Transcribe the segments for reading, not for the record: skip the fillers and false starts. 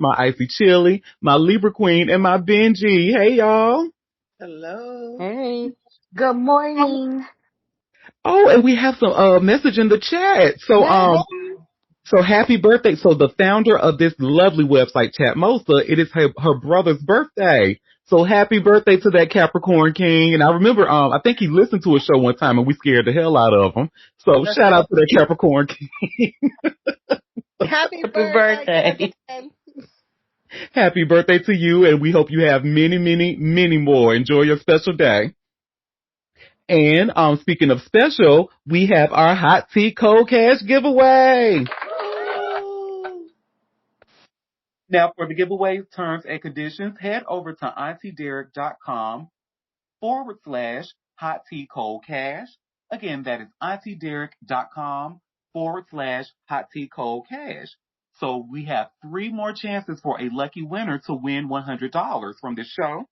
my Icy Chili, my Libra Queen, and my Benji. Hey, y'all. Hello. Hey, good morning. Oh, and we have some message in the chat. Yay. So happy birthday. So the founder of this lovely website, Chatmosa, it is her brother's birthday. So happy birthday to that Capricorn King. And I remember, I think he listened to a show one time and we scared the hell out of him. So shout out to that Capricorn King. Happy Happy birthday, birthday. Kevin. Happy birthday to you. And we hope you have many, many, many more. Enjoy your special day. And speaking of special, we have our hot tea cold cash giveaway. Woo. Now, for the giveaway terms and conditions, head over to auntiederik.com/hot tea cold cash. Again, that is auntiederik.com/hot tea cold cash. So we have 3 more chances for a lucky winner to win $100 from this show.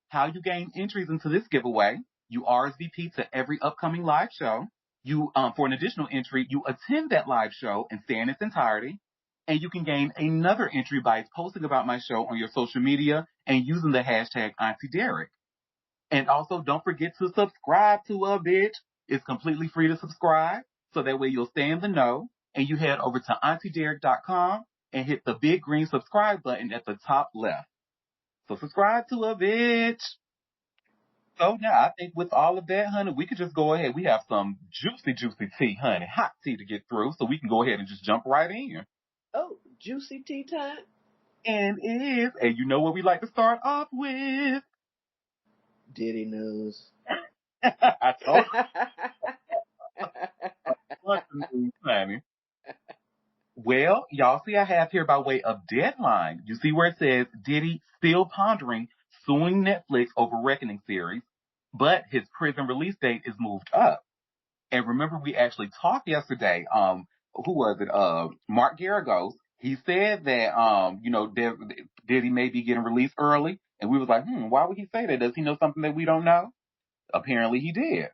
How you gain entries into this giveaway: you RSVP to every upcoming live show. You, for an additional entry, you attend that live show and stay in its entirety. And you can gain another entry by posting about my show on your social media and using the hashtag Auntie Derek. And also, don't forget to subscribe to a bitch. It's completely free to subscribe, so that way you'll stay in the know. And you head over to auntiederik.com and hit the big green subscribe button at the top left. So subscribe to a bitch. So now I think with all of that, honey, we could just go ahead. We have some juicy, juicy tea, honey, hot tea to get through, so we can go ahead and just jump right in. Oh, juicy tea time. And it is, and you know what we like to start off with. Diddy knows. I told you, honey. Well, y'all see I have here by way of deadline. You see where it says Diddy still pondering suing Netflix over Reckoning series, but his prison release date is moved up. And remember, we actually talked yesterday. Who was it? Mark Garagos. He said that, Diddy may be getting released early. And we was like, why would he say that? Does he know something that we don't know? Apparently he did.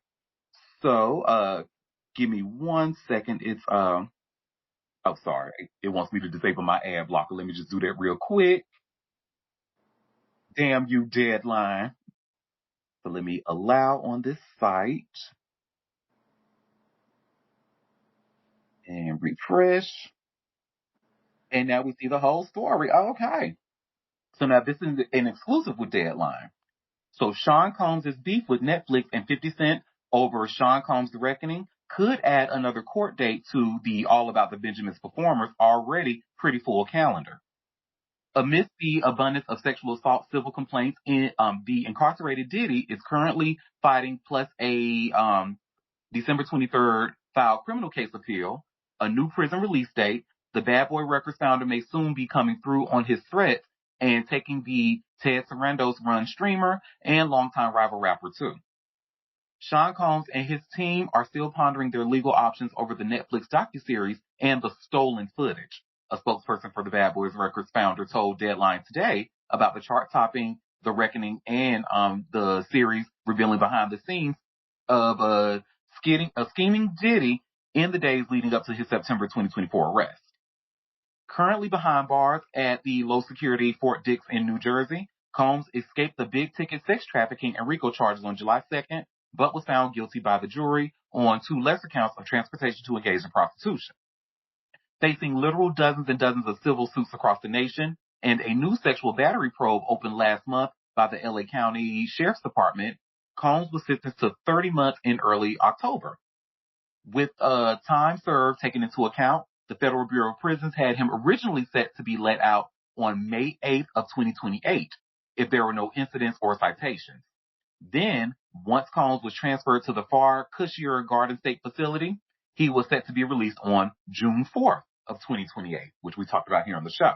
So, give me 1 second. It's, oh, sorry. It wants me to disable my ad blocker. Let me just do that real quick. Damn you, deadline. So let me allow on this site and refresh. And now we see the whole story. Okay. So now this is an exclusive with Deadline. So Sean Combs' beef with Netflix and 50 Cent over Sean Combs' The Reckoning could add another court date to the All About the Benjamins performers already pretty full calendar. Amidst the abundance of sexual assault civil complaints, the incarcerated Diddy is currently fighting plus a December 23rd filed criminal case appeal, a new prison release date. The Bad Boy Records founder may soon be coming through on his threats and taking the Ted Sarandos run streamer and longtime rival rapper too. Sean Combs and his team are still pondering their legal options over the Netflix docuseries and the stolen footage. A spokesperson for the Bad Boys Records founder told Deadline today about the chart-topping The Reckoning and the series revealing behind the scenes of a scheming Diddy in the days leading up to his September 2024 arrest. Currently behind bars at the low-security Fort Dix in New Jersey, Combs escaped the big-ticket sex trafficking and RICO charges on July 2nd, but was found guilty by the jury on 2 lesser counts of transportation to engage in prostitution. Facing literal dozens and dozens of civil suits across the nation, and a new sexual battery probe opened last month by the LA County Sheriff's Department, Combs was sentenced to 30 months in early October. With time served taken into account, the Federal Bureau of Prisons had him originally set to be let out on May 8th of 2028 if there were no incidents or citations. Then, once Combs was transferred to the far cushier Garden State facility, he was set to be released on June 4th of 2028, which we talked about here on the show.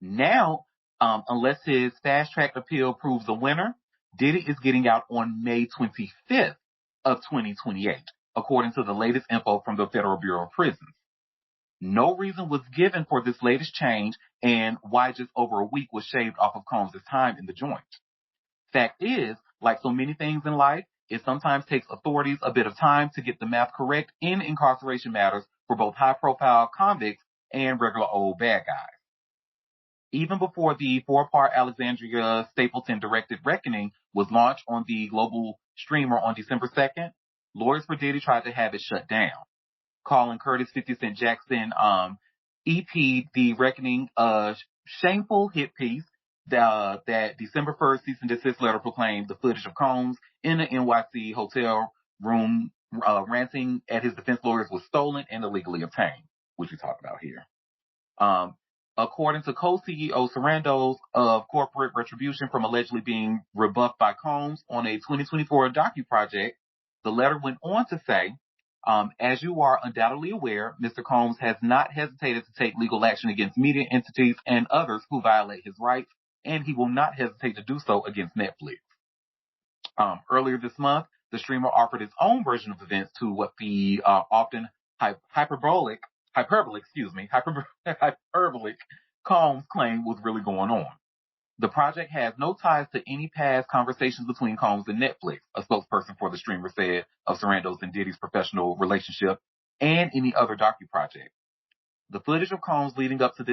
Now, unless his fast-track appeal proves a winner, Diddy is getting out on May 25th of 2028, according to the latest info from the Federal Bureau of Prisons. No reason was given for this latest change and why just over a week was shaved off of Combs' time in the joint. Fact is, like so many things in life, it sometimes takes authorities a bit of time to get the math correct in incarceration matters for both high-profile convicts and regular old bad guys. Even before the four-part Alexandria Stapleton directed Reckoning was launched on the global streamer on December 2nd, lawyers for Diddy tried to have it shut down, calling Curtis 50 Cent Jackson EP The Reckoning a shameful hit piece. That December 1st cease and desist letter proclaimed the footage of Combs in the NYC hotel room ranting at his defense lawyers was stolen and illegally obtained, which we talk about here. Um, According to co-CEO Sarandos of Corporate Retribution from allegedly being rebuffed by Combs on a 2024 docu-project, the letter went on to say, as you are undoubtedly aware, Mr. Combs has not hesitated to take legal action against media entities and others who violate his rights, and he will not hesitate to do so against Netflix. Earlier this month, the streamer offered its own version of events to what the often hyperbolic Combs claimed was really going on. The project has no ties to any past conversations between Combs and Netflix, a spokesperson for the streamer said of Sarandos and Diddy's professional relationship, and any other docu-project. The footage of Combs leading up to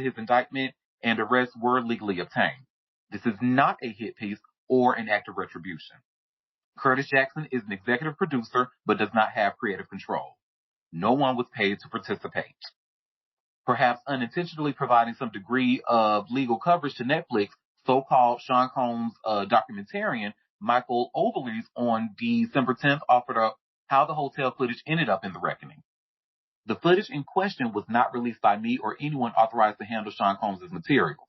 his indictment and arrest were legally obtained. This is not a hit piece or an act of retribution. Curtis Jackson is an executive producer, but does not have creative control. No one was paid to participate. Perhaps unintentionally providing some degree of legal coverage to Netflix, so-called Sean Combs documentarian Michael Overlees on December 10th offered up how the hotel footage ended up in the reckoning. The footage in question was not released by me or anyone authorized to handle Sean Combs' material.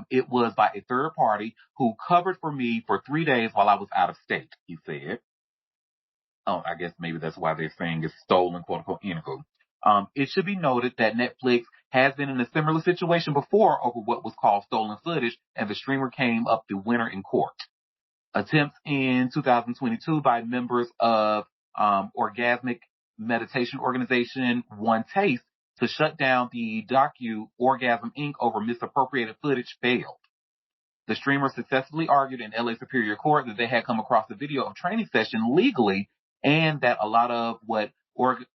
It was by a third party who covered for me for 3 days while I was out of state, he said. Oh, I guess maybe that's why they're saying it's stolen, quote unquote, anywho. It should be noted that Netflix has been in a similar situation before over what was called stolen footage, and the streamer came up the winner in court. Attempts in 2022 by members of orgasmic meditation organization One Taste to shut down the docu Orgasm Inc. over misappropriated footage failed. The streamer successfully argued in LA Superior Court that they had come across a video of training session legally and that a lot of what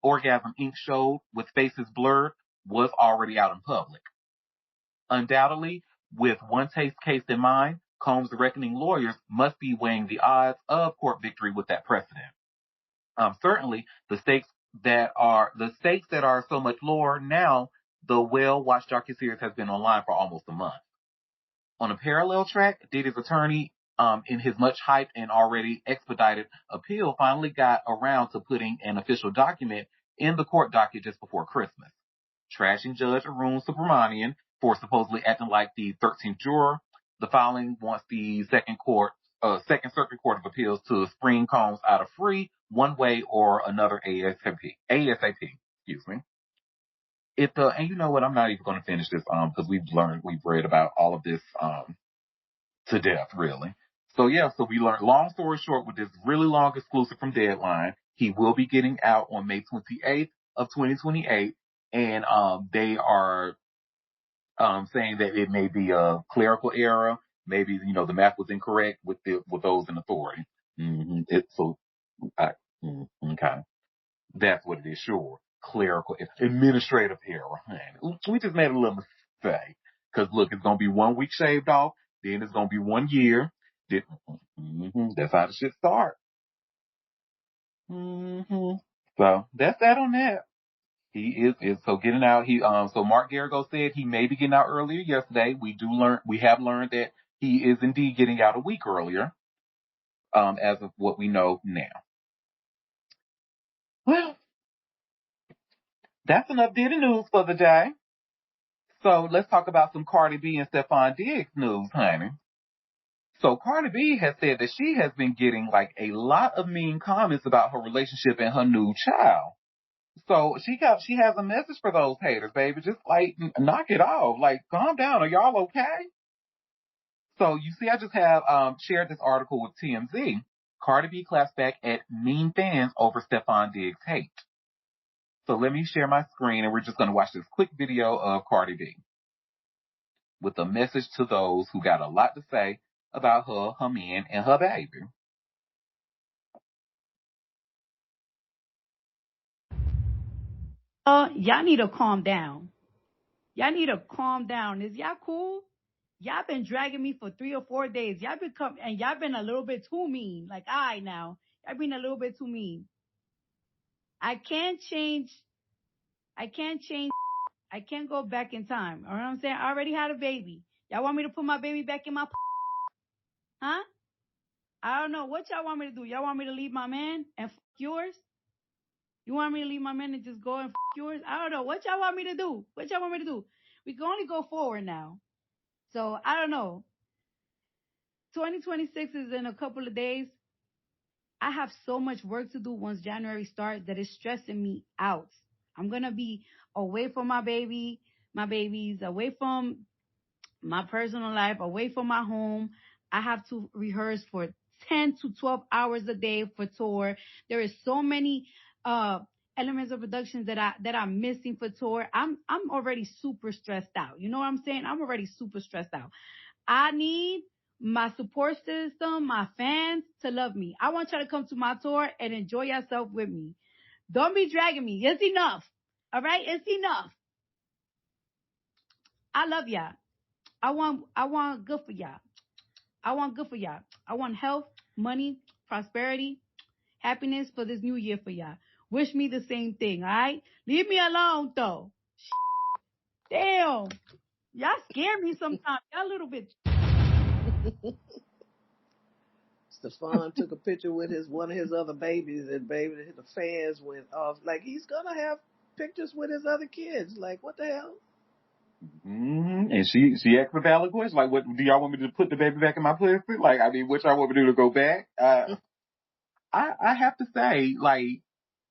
Orgasm Inc. showed with faces blurred was already out in public. Undoubtedly, with One Taste case in mind, Combs' Reckoning lawyers must be weighing the odds of court victory with that precedent. Certainly, the stakes that are so much lower now. The well-watched docuseries has been online for almost a month. On a parallel track, Diddy's attorney, in his much hyped and already expedited appeal, finally got around to putting an official document in the court docket just before Christmas, trashing Judge Arun Subramanian for supposedly acting like the 13th juror. The filing wants the Second Circuit Court of Appeals to spring Combs out of free one way or another ASAP. Excuse me. And you know what? I'm not even going to finish this because we've read about all of this to death, really. So we learned. Long story short, with this really long exclusive from Deadline, he will be getting out on May 28th of 2028, and they are saying that it may be a clerical error. Maybe, the math was incorrect with those in authority. Okay. That's what it is, sure. Clerical, administrative error. We just made a little mistake. Cause look, it's gonna be 1 week shaved off, then it's gonna be 1 year. That's how the shit start. So that's that on that. He is so getting out. So Mark Garrigo said he may be getting out earlier yesterday. We have learned that he is indeed getting out a week earlier, as of what we know now. Well, that's enough Diddy news for the day. So let's talk about some Cardi B and Stephon Diggs news, honey. So Cardi B has said that she has been getting like a lot of mean comments about her relationship and her new child. So she has a message for those haters, baby. Just like knock it off. Like calm down. Are y'all okay? So you see, I just have shared this article with TMZ. Cardi B claps back at mean fans over Stephon Diggs hate. So let me share my screen and we're just going to watch this quick video of Cardi B with a message to those who got a lot to say about her man, and her baby. Y'all need to calm down. Y'all need to calm down. Is y'all cool? Y'all been dragging me for 3 or 4 days. Y'all been a little bit too mean. Like, all right now. Y'all been a little bit too mean. I can't change. I can't change. I can't go back in time. You know what I'm saying? I already had a baby. Y'all want me to put my baby back in my huh? I don't know. What y'all want me to do? Y'all want me to leave my man and yours? You want me to leave my man and just go and yours? I don't know. What y'all want me to do? What y'all want me to do? We can only go forward now. So I don't know. 2026 is in a couple of days. I have so much work to do once January starts that it's stressing me out. I'm gonna be away from my babies, away from my personal life, away from my home. I have to rehearse for 10 to 12 hours a day for tour. There is so many uh elements of production that I'm missing for tour. I'm already super stressed out. You know what I'm saying? I'm already super stressed out. I need my support system, my fans to love me. I want y'all to come to my tour and enjoy yourself with me. Don't be dragging me. It's enough. All right? It's enough. I love y'all. I want good for y'all. I want good for y'all. I want health, money, prosperity, happiness for this new year for y'all. Wish me the same thing, all right? Leave me alone though. Damn. Y'all scare me sometimes. Y'all a little bit. Stefan took a picture with one of his other babies, and baby, the fans went off. Like, he's gonna have pictures with his other kids. Like, what the hell? And she asked a valid question. Like, what do y'all want me to put the baby back in my pussy? Like, I mean, what y'all want me to do to go back? I have to say, like,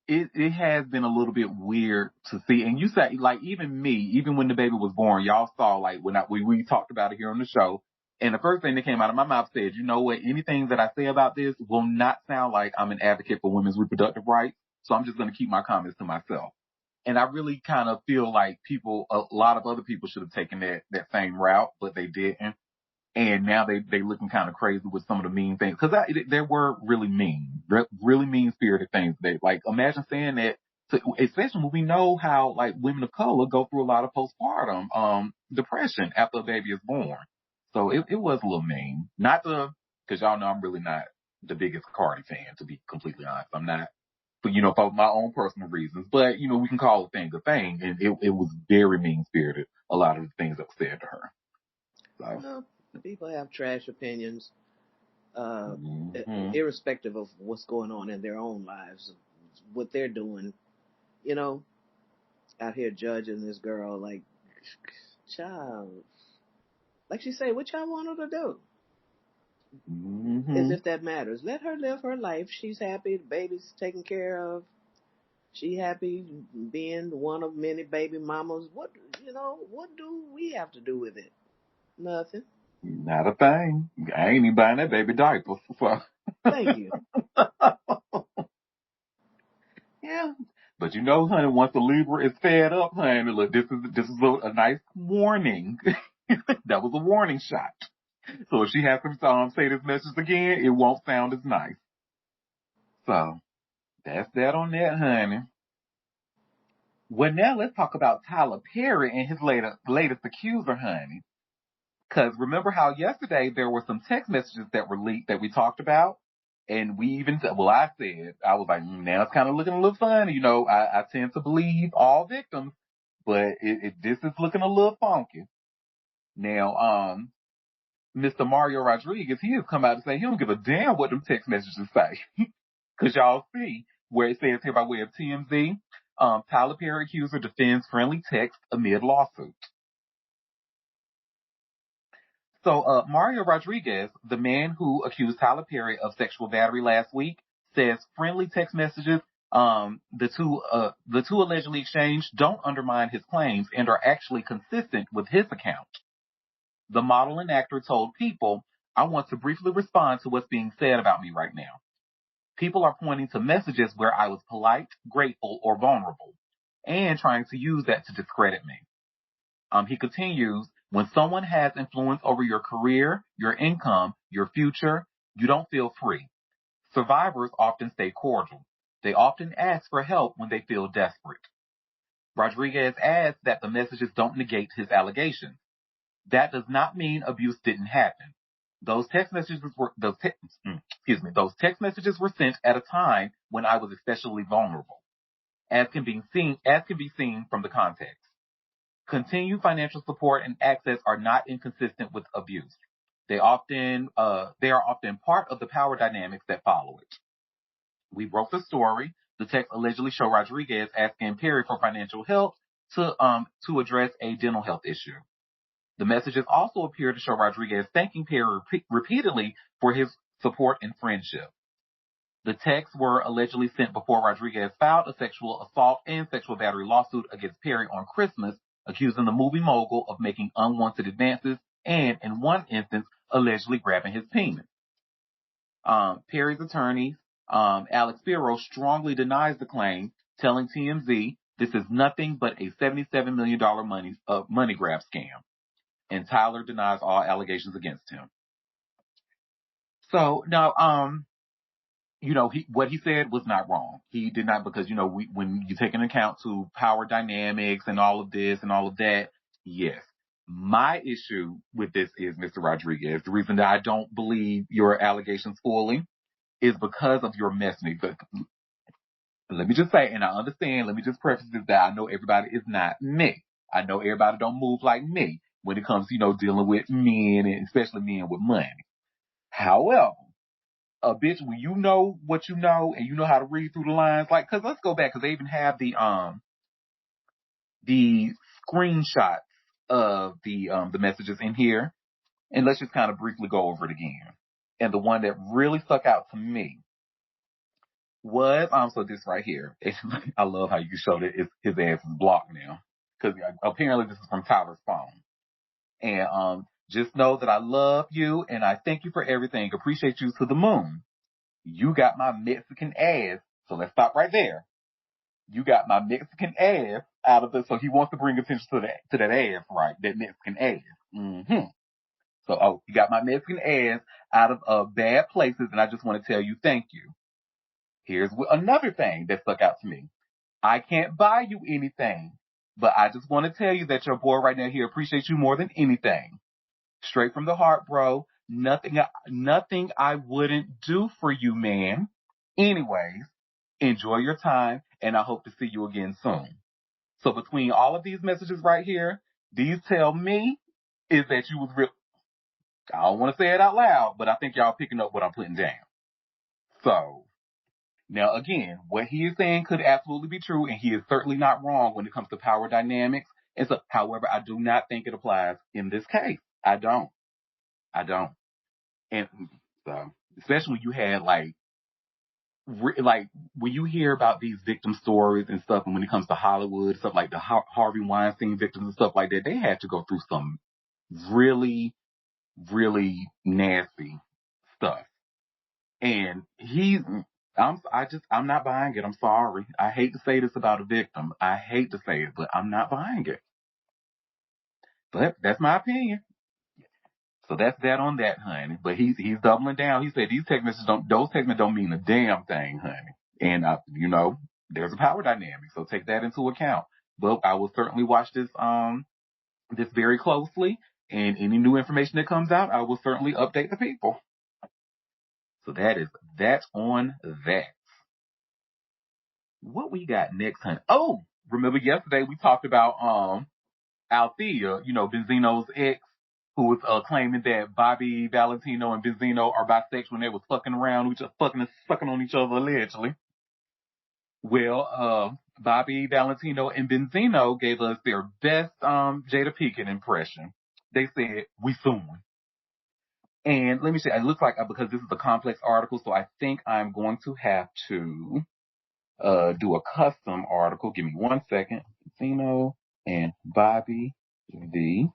it has been a little bit weird to see. And you say, like, even me, even when the baby was born, y'all saw, like, when we talked about it here on the show. And the first thing that came out of my mouth said, you know what, anything that I say about this will not sound like I'm an advocate for women's reproductive rights. So I'm just going to keep my comments to myself. And I really kind of feel like a lot of other people should have taken that same route, but they didn't. And now they looking kind of crazy with some of the mean things. Cause there were really mean spirited things. They like, imagine saying that especially when we know how like women of color go through a lot of postpartum, depression after a baby is born. So it was a little mean. Cause y'all know I'm really not the biggest Cardi fan, to be completely honest. I'm not, but for my own personal reasons, but we can call a thing a thing. And it was very mean spirited. A lot of the things that were said to her. So. No, people have trash opinions, uh, Mm-hmm. irrespective of what's going on in their own lives, what they're doing. You know, out here judging this girl like, child, like she say, what y'all want her to do? As Mm-hmm. if that matters. Let her live her life. She's happy. The baby's taken care of. She happy being one of many baby mamas. What do we have to do with it? Nothing. Not a thing. I ain't even buying that baby diapers. So. Thank you. Yeah. But honey, once the Libra is fed up, honey, look, this is a nice warning. That was a warning shot. So if she has to say this message again, it won't sound as nice. So that's that on that, honey. Well, now let's talk about Tyler Perry and his latest accuser, honey. Because remember how yesterday there were some text messages that were leaked that we talked about? And we even said, well, I was like, now it's kind of looking a little funny. I tend to believe all victims, but this is looking a little funky. Now, Mr. Mario Rodriguez, he has come out and say he don't give a damn what them text messages say. Because y'all see where it says here by way of TMZ, Tyler Perry accuser defends friendly text amid lawsuit. So, Mario Rodriguez, the man who accused Tyler Perry of sexual battery last week, says friendly text messages, the two allegedly exchanged don't undermine his claims and are actually consistent with his account. The model and actor told People, I want to briefly respond to what's being said about me right now. People are pointing to messages where I was polite, grateful, or vulnerable, and trying to use that to discredit me. He continues, when someone has influence over your career, your income, your future, you don't feel free. Survivors often stay cordial. They often ask for help when they feel desperate. Rodriguez adds that the messages don't negate his allegations. That does not mean abuse didn't happen. Those text messages were those text messages were sent at a time when I was especially vulnerable, as can be seen from the context. Continued financial support and access are not inconsistent with abuse. They are often part of the power dynamics that follow it. We wrote the story. The text allegedly showed Rodriguez asking Perry for financial help to address a dental health issue. The messages also appear to show Rodriguez thanking Perry repeatedly for his support and friendship. The texts were allegedly sent before Rodriguez filed a sexual assault and sexual battery lawsuit against Perry on Christmas, accusing the movie mogul of making unwanted advances and, in one instance, allegedly grabbing his penis. Perry's attorney, Alex Spiro, strongly denies the claim, telling TMZ this is nothing but a $77 million money grab scam. And Tyler denies all allegations against him. So now, what he said was not wrong. He did not, because, when you take into account to power dynamics and all of this and all of that, yes. My issue with this is, Mr. Rodriguez, the reason that I don't believe your allegations fully is because of your messaging. But let me just say, and I understand, let me just preface this, that I know everybody is not me. I know everybody don't move like me when it comes to, dealing with men, and especially men with money. However, a bitch, when you know what you know and you know how to read through the lines, cause let's go back, cause they even have the screenshots of the messages in here, and let's just kind of briefly go over it again. And the one that really stuck out to me was, so this right here. I love how you showed it. His ass is blocked now, cause apparently this is from Tyler's phone. And just know that I love you and I thank you for everything. Appreciate you to the moon. You got my Mexican ass. So let's stop right there. You got my Mexican ass out of this. So he wants to bring attention to that ass, right? That Mexican ass. Mm-hmm. So, you got my Mexican ass out of bad places, and I just want to tell you thank you. Here's another thing that stuck out to me. I can't buy you anything, but I just want to tell you that your boy right now here appreciates you more than anything. Straight from the heart, bro. Nothing I wouldn't do for you, man. Anyways, enjoy your time, and I hope to see you again soon. So between all of these messages right here, these tell me is that you was real. I don't want to say it out loud, but I think y'all picking up what I'm putting down. So now again, what he is saying could absolutely be true, and he is certainly not wrong when it comes to power dynamics. And so, however, I do not think it applies in this case. I don't. And so, especially when you had like when you hear about these victim stories and stuff, and when it comes to Hollywood, stuff like the Harvey Weinstein victims and stuff like that, they had to go through some really, really nasty stuff. And I'm not buying it. I'm sorry. I hate to say this about a victim. I hate to say it, but I'm not buying it. But that's my opinion. So that's that on that, honey. But he's doubling down. He said those text messages don't mean a damn thing, honey. And there's a power dynamic, so take that into account. But I will certainly watch this very closely, and any new information that comes out, I will certainly update the people. So that's on that. What we got next, honey? Oh, remember yesterday we talked about Althea, Benzino's ex, who was claiming that Bobby Valentino and Benzino are bisexual and they was fucking around, just fucking and sucking on each other allegedly. Well, Bobby Valentino and Benzino gave us their best Jada Pinkett impression. They said, "We suing." And let me say, it looks like, because this is a complex article, so I think I'm going to have to do a custom article. Give me 1 second. Benzino and Bobby V.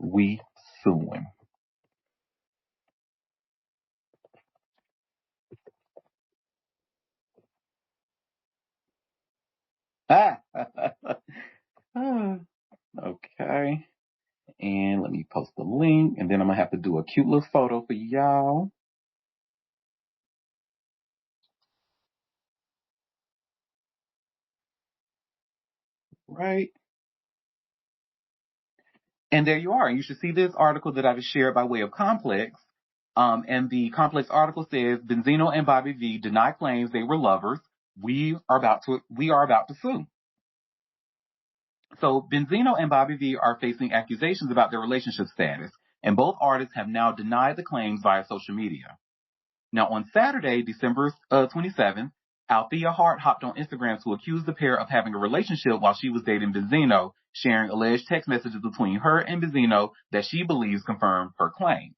We suing. Ah. Okay. And let me post the link, and then I'm gonna have to do a cute little photo for y'all. Right? And there you are. And you should see this article that I just shared by way of Complex. And the Complex article says Benzino and Bobby V deny claims they were lovers. We are about to sue. So Benzino and Bobby V are facing accusations about their relationship status, and both artists have now denied the claims via social media. Now, on Saturday, December 27th, Althea Hart hopped on Instagram to accuse the pair of having a relationship while she was dating Benzino, sharing alleged text messages between her and Benzino that she believes confirm her claim.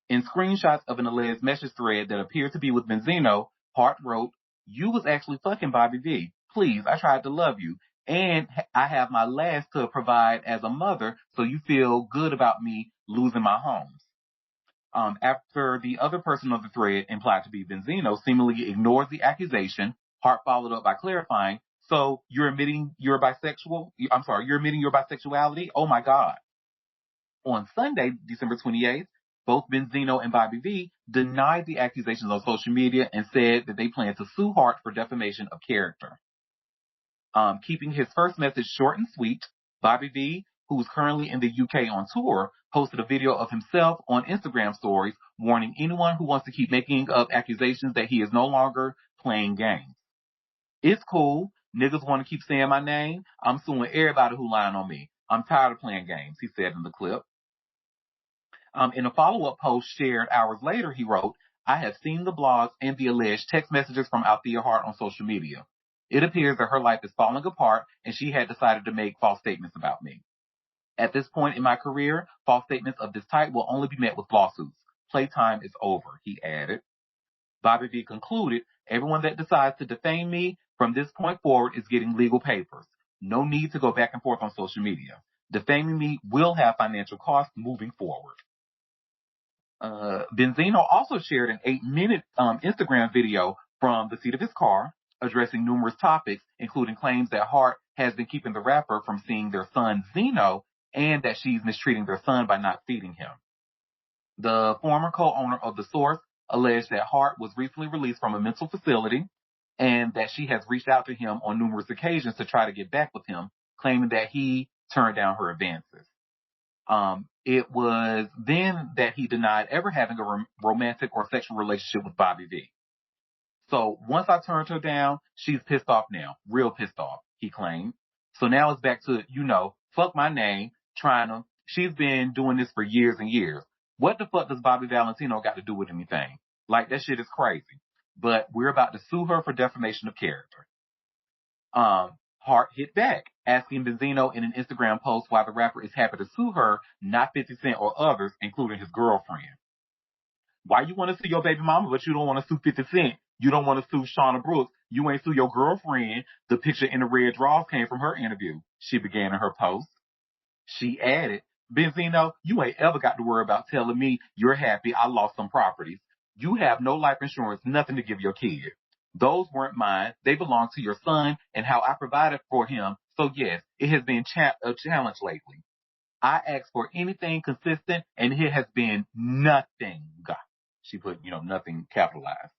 In screenshots of an alleged message thread that appeared to be with Benzino, Hart wrote, "You was actually fucking Bobby V. Please, I tried to love you. And I have my last to provide as a mother, so you feel good about me losing my homes." After the other person on the thread, implied to be Benzino, seemingly ignores the accusation, Hart followed up by clarifying, "So you're admitting you're bisexual? I'm sorry, you're admitting your bisexuality? Oh my God." On Sunday, December 28th, both Benzino and Bobby V denied the accusations on social media and said that they plan to sue Hart for defamation of character. Keeping his first message short and sweet, Bobby V, who's currently in the UK on tour, posted a video of himself on Instagram stories warning anyone who wants to keep making up accusations that he is no longer playing games. "It's cool. Niggas want to keep saying my name. I'm suing everybody who lying on me. I'm tired of playing games," he said in the clip. In a follow-up post shared hours later, he wrote, "I have seen the blogs and the alleged text messages from Althea Hart on social media. It appears that her life is falling apart and she had decided to make false statements about me. At this point in my career, false statements of this type will only be met with lawsuits. Playtime is over," he added. Bobby V concluded, "Everyone that decides to defame me from this point forward is getting legal papers. No need to go back and forth on social media. Defaming me will have financial costs moving forward." Benzino also shared an 8-minute Instagram video from the seat of his car addressing numerous topics, including claims that Hart has been keeping the rapper from seeing their son Zeno and that she's mistreating their son by not feeding him. The former co-owner of The Source alleged that Hart was recently released from a mental facility and that she has reached out to him on numerous occasions to try to get back with him, claiming that he turned down her advances. It was then that he denied ever having a romantic or sexual relationship with Bobby V. "So once I turned her down, she's pissed off now, real pissed off," he claimed. "So now it's back to, fuck my name, trying to, she's been doing this for years and years. What the fuck does Bobby Valentino got to do with anything? Like, that shit is crazy. But we're about to sue her for defamation of character." Hart hit back, asking Benzino in an Instagram post why the rapper is happy to sue her, not 50 Cent or others, including his girlfriend. "Why you want to sue your baby mama, but you don't want to sue 50 Cent? You don't want to sue Shauna Brooks. You ain't sue your girlfriend." The picture in the red drawers came from her interview, she began in her post. She added, "Benzino, you ain't ever got to worry about telling me you're happy I lost some properties. You have no life insurance, nothing to give your kid. Those weren't mine. They belong to your son and how I provided for him. So yes, it has been a challenge lately. I asked for anything consistent and it has been nothing." She put, nothing capitalized.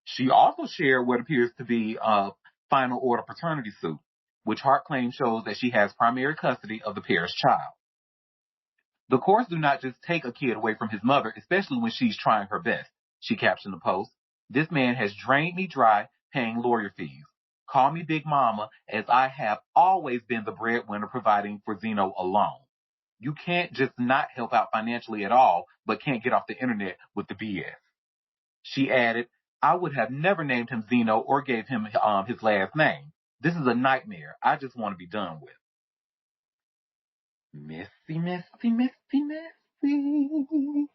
She also shared what appears to be a final order paternity suit, which Hart claims shows that she has primary custody of the pair's child. "The courts do not just take a kid away from his mother, especially when she's trying her best," she captioned the post. "This man has drained me dry paying lawyer fees. Call me Big Mama, as I have always been the breadwinner providing for Zeno alone. You can't just not help out financially at all, but can't get off the internet with the BS." She added, "I would have never named him Zeno or gave him his last name. This is a nightmare I just want to be done with." Messy, messy, messy, messy.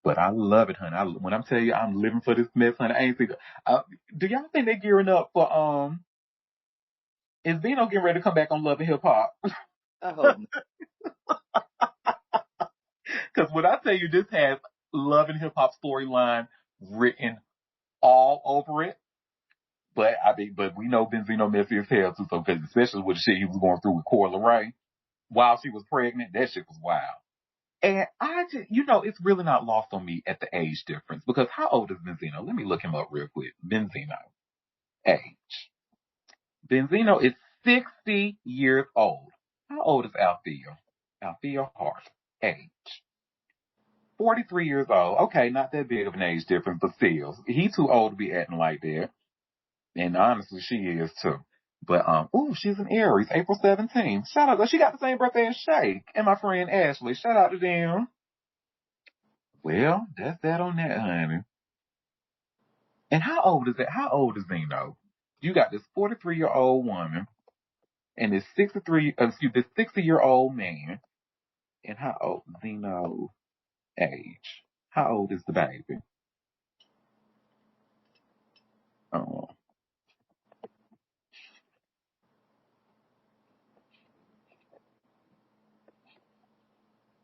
But I love it, honey. When I'm telling you I'm living for this mess, honey, I ain't see. Do y'all think they're gearing up for Is Zeno getting ready to come back on Love and Hip Hop? I hope not. Because when I tell you this has Love and Hip Hop storyline written all over it. But we know Benzino messy as hell too, so because especially with the shit he was going through with Cora Ray while she was pregnant, that shit was wild. And I just, it's really not lost on me at the age difference because how old is Benzino? Let me look him up real quick. Benzino age. Benzino is 60 years old. How old is Althea? Althea Hart. Age. 43 years old. Okay, not that big of an age difference, but still. He too old to be acting like that. And honestly, she is too. But, she's an Aries, April 17th. Shout out. She got the same birthday as Shay and my friend Ashley. Shout out to them. Well, that's that on that, honey. And how old is that? How old is Zeno? You got this 43-year-old woman and this 60-year-old man. And how old Zeno age? How old is the baby? Oh,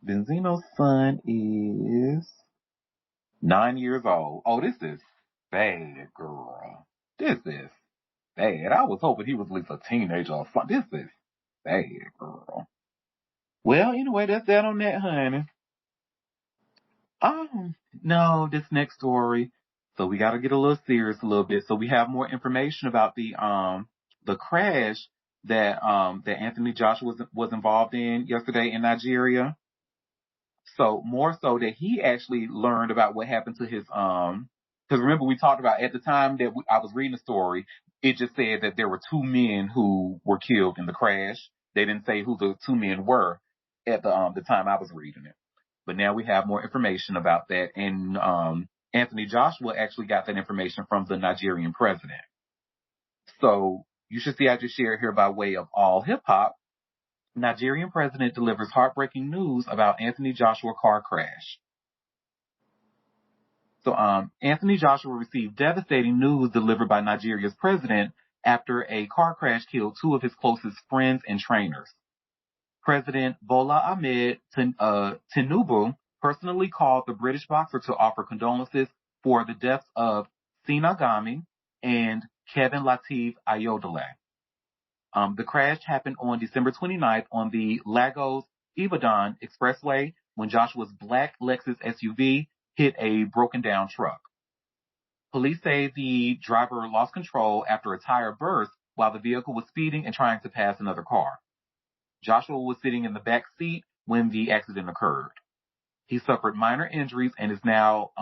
then Zeno's son is 9 years old. Oh, this is bad, girl. This is bad. I was hoping he was at least a teenager or something. This is bad, girl. Well, anyway, that's that on that, honey. No, this next story. So we got to get a little serious a little bit. So we have more information about the crash that Anthony Joshua was involved in yesterday in Nigeria. So more so that he actually learned about what happened to his because remember we talked about at the time that I was reading the story, it just said that there were two men who were killed in the crash. They didn't say who the two men were at the time I was reading it. But now we have more information about that, and Anthony Joshua actually got that information from the Nigerian president. So you should see I just shared here by way of all hip hop. Nigerian president delivers heartbreaking news about Anthony Joshua car crash. So Anthony Joshua received devastating news delivered by Nigeria's president after a car crash killed two of his closest friends and trainers. President Bola Ahmed Tinubu personally called the British boxer to offer condolences for the deaths of Sina Gami and Kevin Lateef Ayodele. The crash happened on December 29th on the Lagos-Ibadan Expressway when Joshua's black Lexus SUV hit a broken down truck. Police say the driver lost control after a tire burst while the vehicle was speeding and trying to pass another car. Joshua was sitting in the back seat when the accident occurred. He suffered minor injuries and is now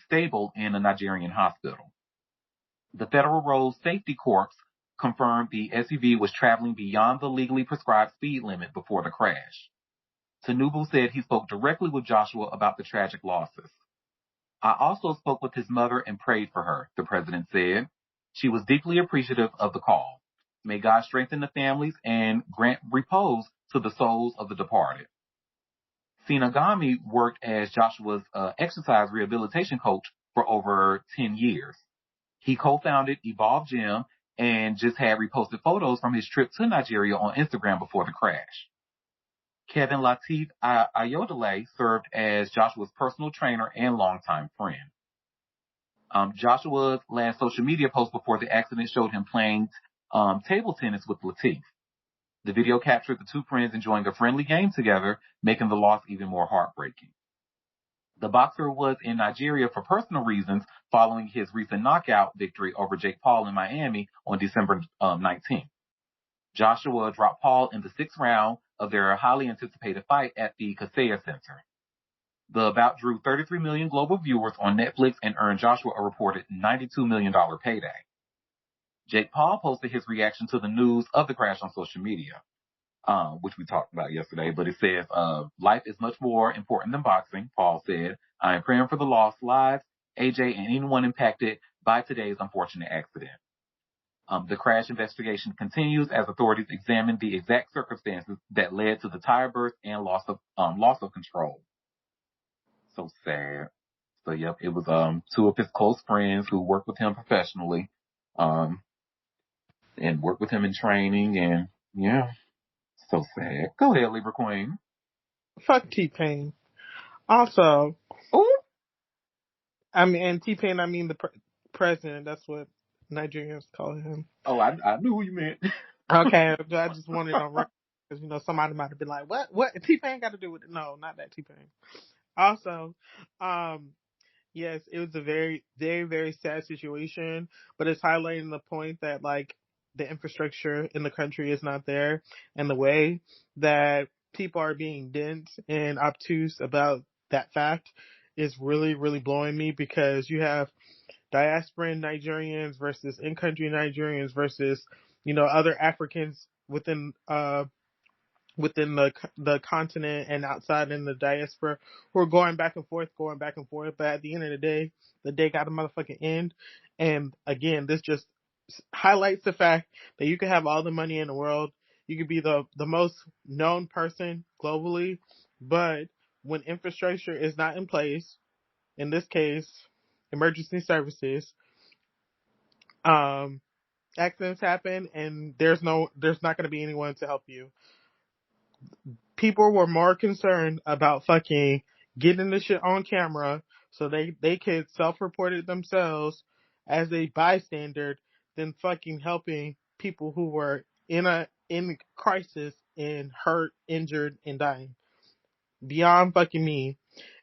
stable in a Nigerian hospital. The Federal Road Safety Corps confirmed the SUV was traveling beyond the legally prescribed speed limit before the crash. Tinubu said he spoke directly with Joshua about the tragic losses. I also spoke with his mother and prayed for her, the president said. She was deeply appreciative of the call. May God strengthen the families and grant repose to the souls of the departed. Sinagami worked as Joshua's exercise rehabilitation coach for over 10 years. He co-founded Evolve Gym and just had reposted photos from his trip to Nigeria on Instagram before the crash. Kevin Lateef Ayodele served as Joshua's personal trainer and longtime friend. Joshua's last social media post before the accident showed him playing table tennis with Lateef. The video captured the two friends enjoying a friendly game together, making the loss even more heartbreaking. The boxer was in Nigeria for personal reasons following his recent knockout victory over Jake Paul in Miami on December 19th. Joshua dropped Paul in the sixth round of their highly anticipated fight at the Kaseya Center. The bout drew 33 million global viewers on Netflix and earned Joshua a reported $92 million payday. Jake Paul posted his reaction to the news of the crash on social media, which we talked about yesterday, but it says, life is much more important than boxing, Paul said. I am praying for the lost lives, AJ, and anyone impacted by today's unfortunate accident. The crash investigation continues as authorities examine the exact circumstances that led to the tire burst and loss of control. So sad. So yep, it was two of his close friends who worked with him professionally, and worked with him in training, and yeah, so sad. Go ahead, Libra Queen. Fuck T-Pain. Also, Oh, and T-Pain, I mean the president. That's what Nigerians call him. oh, I knew who you meant. Okay, I just wanted on record because somebody might have been like, "What T-Pain got to do with it?" No, not that T-Pain. Also, yes, it was a very, very, very sad situation, but it's highlighting the point that like the infrastructure in the country is not there, and the way that people are being dense and obtuse about that fact is really, really blowing me, because you have diasporan Nigerians versus in-country Nigerians versus, other Africans within the continent and outside in the diaspora, who are going back and forth. But at the end of the day got a motherfucking end. And again, this just highlights the fact that you can have all the money in the world, you could be the most known person globally, but when infrastructure is not in place, in this case, emergency services, um, accidents happen, and there's not going to be anyone to help you. People were more concerned about fucking getting the shit on camera so they could self-report it themselves as a bystander than fucking helping people who were in crisis and hurt, injured, and dying. Beyond fucking me.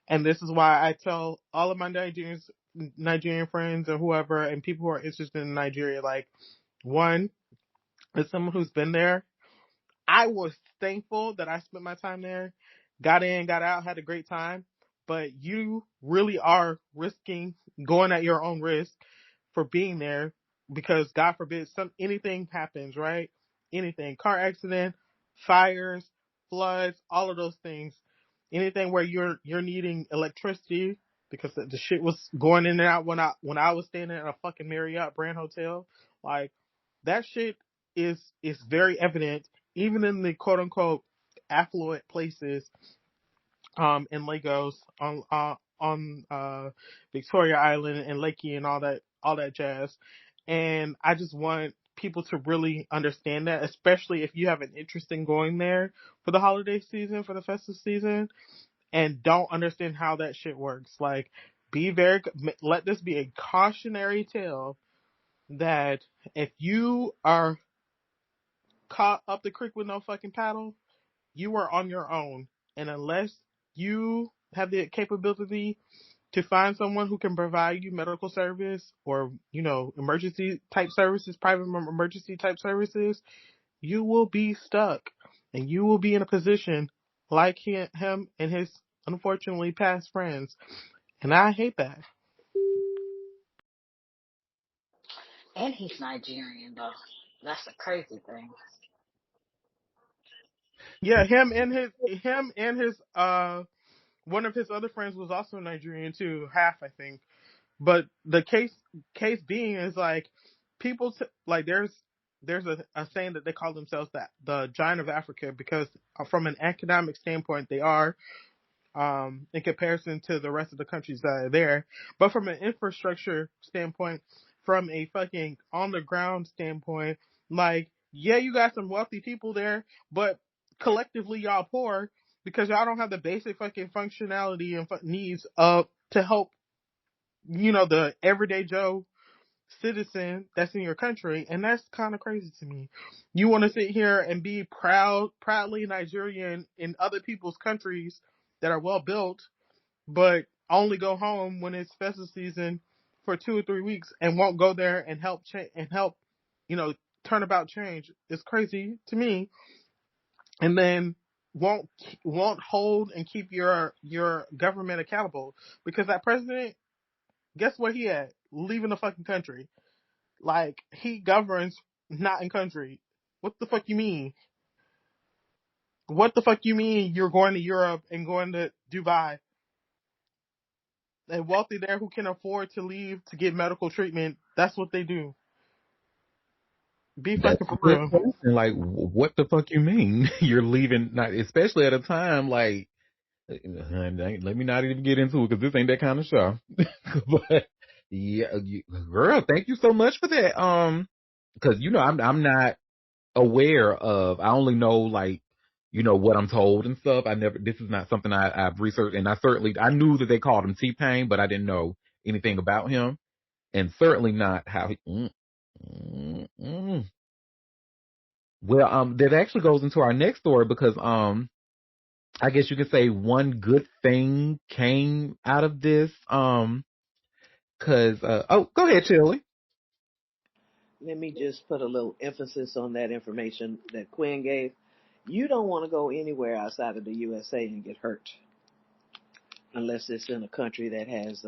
And this is why I tell all of my Nigerian friends or whoever, and people who are interested in Nigeria, like, one, as someone who's been there, I was thankful that I spent my time there, got in, got out, had a great time. But you really are risking going at your own risk for being there, because God forbid anything happens, right? Anything, car accident, fires, floods, all of those things. Anything where you're needing electricity, because the shit was going in and out when I was staying in a fucking Marriott brand hotel. Like, that shit is very evident even in the quote unquote affluent places in Lagos, on Victoria Island and Lakey and all that jazz. And I just want people to really understand that, especially if you have an interest in going there for the holiday season, for the festive season, and don't understand how that shit works. Like, let this be a cautionary tale that if you are caught up the creek with no fucking paddle, you are on your own. And unless you have the capability to find someone who can provide you medical service or, emergency type services, private emergency type services, you will be stuck, and you will be in a position like him and his unfortunately past friends. And I hate that. And he's Nigerian though. That's a crazy thing. Yeah, him and his one of his other friends was also Nigerian too, half I think. But the case being is like, people like, there's a saying that they call themselves that the giant of Africa, because from an economic standpoint they are, in comparison to the rest of the countries that are there. But from an infrastructure standpoint, from a fucking on the ground standpoint, like, yeah, you got some wealthy people there, but collectively y'all poor, because y'all don't have the basic fucking functionality and needs to help, the everyday Joe citizen that's in your country. And that's kind of crazy to me. You want to sit here and be proudly Nigerian in other people's countries that are well built, but only go home when it's festive season for 2 or 3 weeks, and won't go there and help you know, turn about change. It's crazy to me. And then won't hold and keep your government accountable, because that president, guess where he at? Leaving the fucking country. Like, he governs not in country. What the fuck you mean? What the fuck you mean you're going to Europe and going to Dubai? And wealthy there who can afford to leave to get medical treatment, that's what they do. Be That's fucking a for good real. question. Like, what the fuck you mean? You're leaving, not especially at a time like. Let me not even get into it because this ain't that kind of show. But yeah, girl, thank you so much for that. Because I'm not aware of. I only know, like, what I'm told and stuff. This is not something I've researched, and I knew that they called him T-Pain, but I didn't know anything about him, and certainly not how he. Mm, mm. Well, that actually goes into our next story, because I guess you could say one good thing came out of this. Cause oh, go ahead, Chili. let me just put a little emphasis on that information that Quinn gave. You don't want to go anywhere outside of the USA and get hurt unless it's in a country that has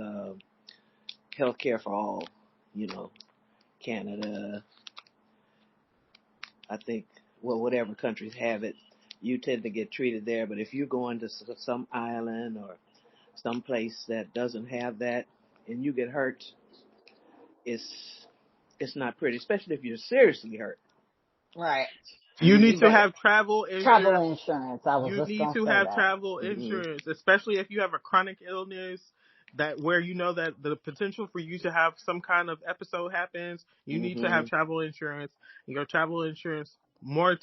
health care for all. You know, Canada, I think, well, whatever countries have it, you tend to get treated there. But if you're going to some island or some place that doesn't have that and you get hurt, it's it's not pretty, especially if you're seriously hurt. Right. You need You to got have travel insurance. Travel insurance. I was You just need gonna to say have that. travel mm-hmm, insurance, especially if you have a chronic illness that where you know that the potential for you to have some kind of episode happens. You need to have mm-hmm. travel insurance. And your travel insurance, more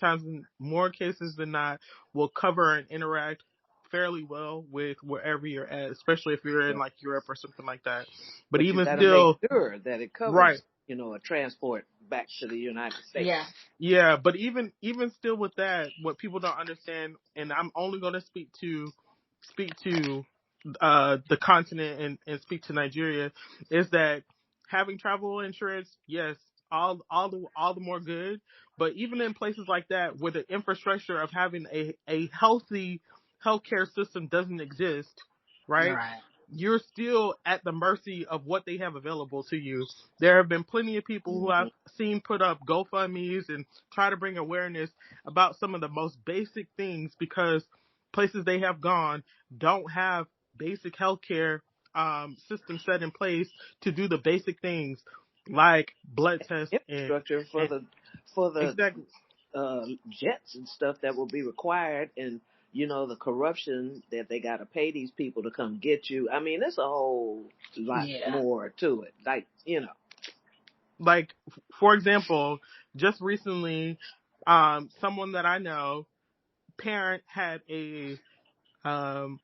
cases than not, will cover and interact fairly well with wherever you're at, especially if you're in Yep. like Europe or something like that. But But you even got to make still, sure that it right. covers, a transport back to the United States. Yeah. Yeah, but even still with that, what people don't understand, and I'm only going to speak to the continent and speak to Nigeria, is that having travel insurance, yes, all the more good. But even in places like that, where the infrastructure of having a healthy healthcare system doesn't exist, right? Right. You're still at the mercy of what they have available to you. There have been plenty of people who Mm-hmm. I've seen put up GoFundMe's and try to bring awareness about some of the most basic things because places they have gone don't have basic healthcare system set in place to do the basic things like blood tests Infrastructure and for the exactly jets and stuff that will be required, and the corruption that they got to pay these people to come get you. I mean, there's a whole lot Yeah. more to it. Like, like for example, just recently, someone that I know, parent had um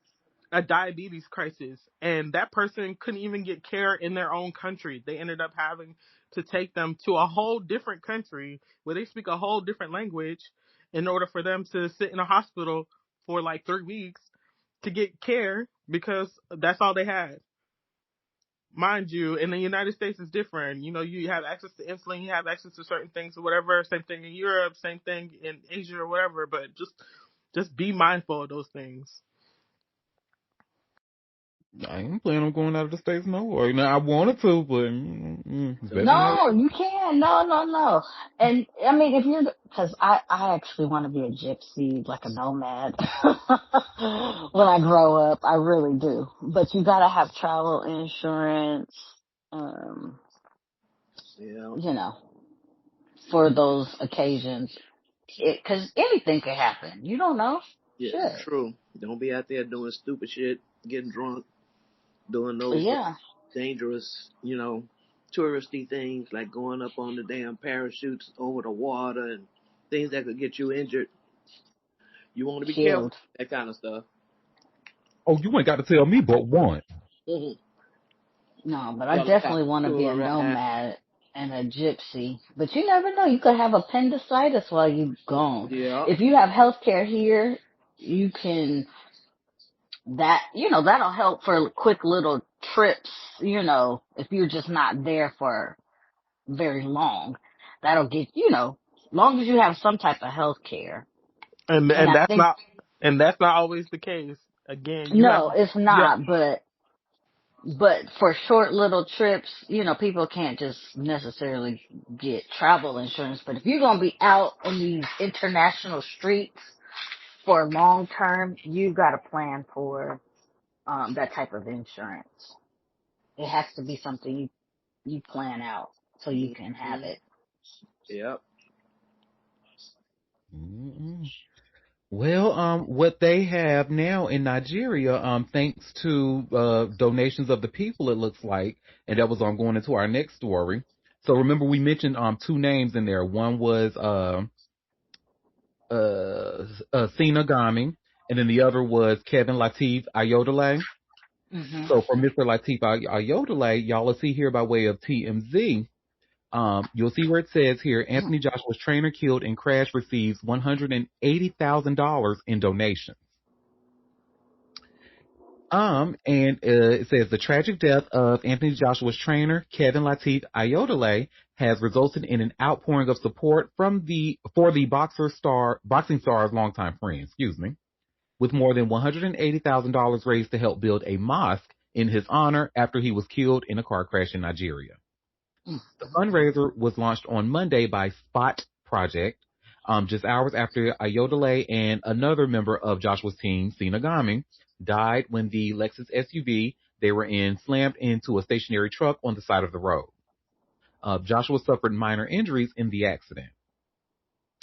a diabetes crisis, and that person couldn't even get care in their own country. They ended up having to take them to a whole different country where they speak a whole different language in order for them to sit in a hospital for like 3 weeks to get care because that's all they had. Mind you, in the United States it's different. You know, you have access to insulin, you have access to certain things or whatever. Same thing in Europe, same thing in Asia or whatever. But just be mindful of those things. I ain't planning on going out of the States no more. Now, I wanted to, but better so not. No, you can't. No, no, no. And I mean, if you're, because I actually want to be a gypsy, like a nomad, when I grow up. I really do. But you gotta have travel insurance, um, yeah, you know, for those occasions. Because anything could happen. You don't know. yeah, Shit. true. Don't be out there doing stupid shit, getting drunk, doing those Yeah. dangerous, touristy things like going up on the damn parachutes over the water and things that could get you injured. You want to be careful Killed. with that kind of stuff. Oh, you ain't got to tell me but one. Mm-hmm. No, but I Helicopter definitely want to be a tour ride. nomad and a gypsy. But you never know. You could have appendicitis while you gone. Yeah. If you have health care here, you can, that'll help for quick little trips, if you're just not there for very long. That'll get, long as you have some type of health care. And And and I that's think, not and that's not always the case. Again, no, it's you have not, but for short little trips, people can't just necessarily get travel insurance. But if you're going to be out on these international streets for long term, you got to plan for that type of insurance. It has to be something you plan out so you can have Mm-hmm. it. Yep. Mm-mm. Well, what they have now in Nigeria, thanks to donations of the people, it looks like, and that was going into our next story. So remember, we mentioned two names in there. One was Sina Gami, and then the other was Kevin Latif Ayodele. Hmm. So for Mr. Latif Ayodele, y'all will see here by way of TMZ. You'll see where it says here, Anthony Joshua's trainer killed in crash receives $180,000 in donations. It says the tragic death of Anthony Joshua's trainer, Kevin Latif Ayodele, has resulted in an outpouring of support for the boxing star's longtime friend, with more than $180,000 raised to help build a mosque in his honor after he was killed in a car crash in Nigeria. The fundraiser was launched on Monday by Spot Project, just hours after Ayodele and another member of Joshua's team, Sina Gami, died when the Lexus SUV they were in slammed into a stationary truck on the side of the road. Joshua suffered minor injuries in the accident.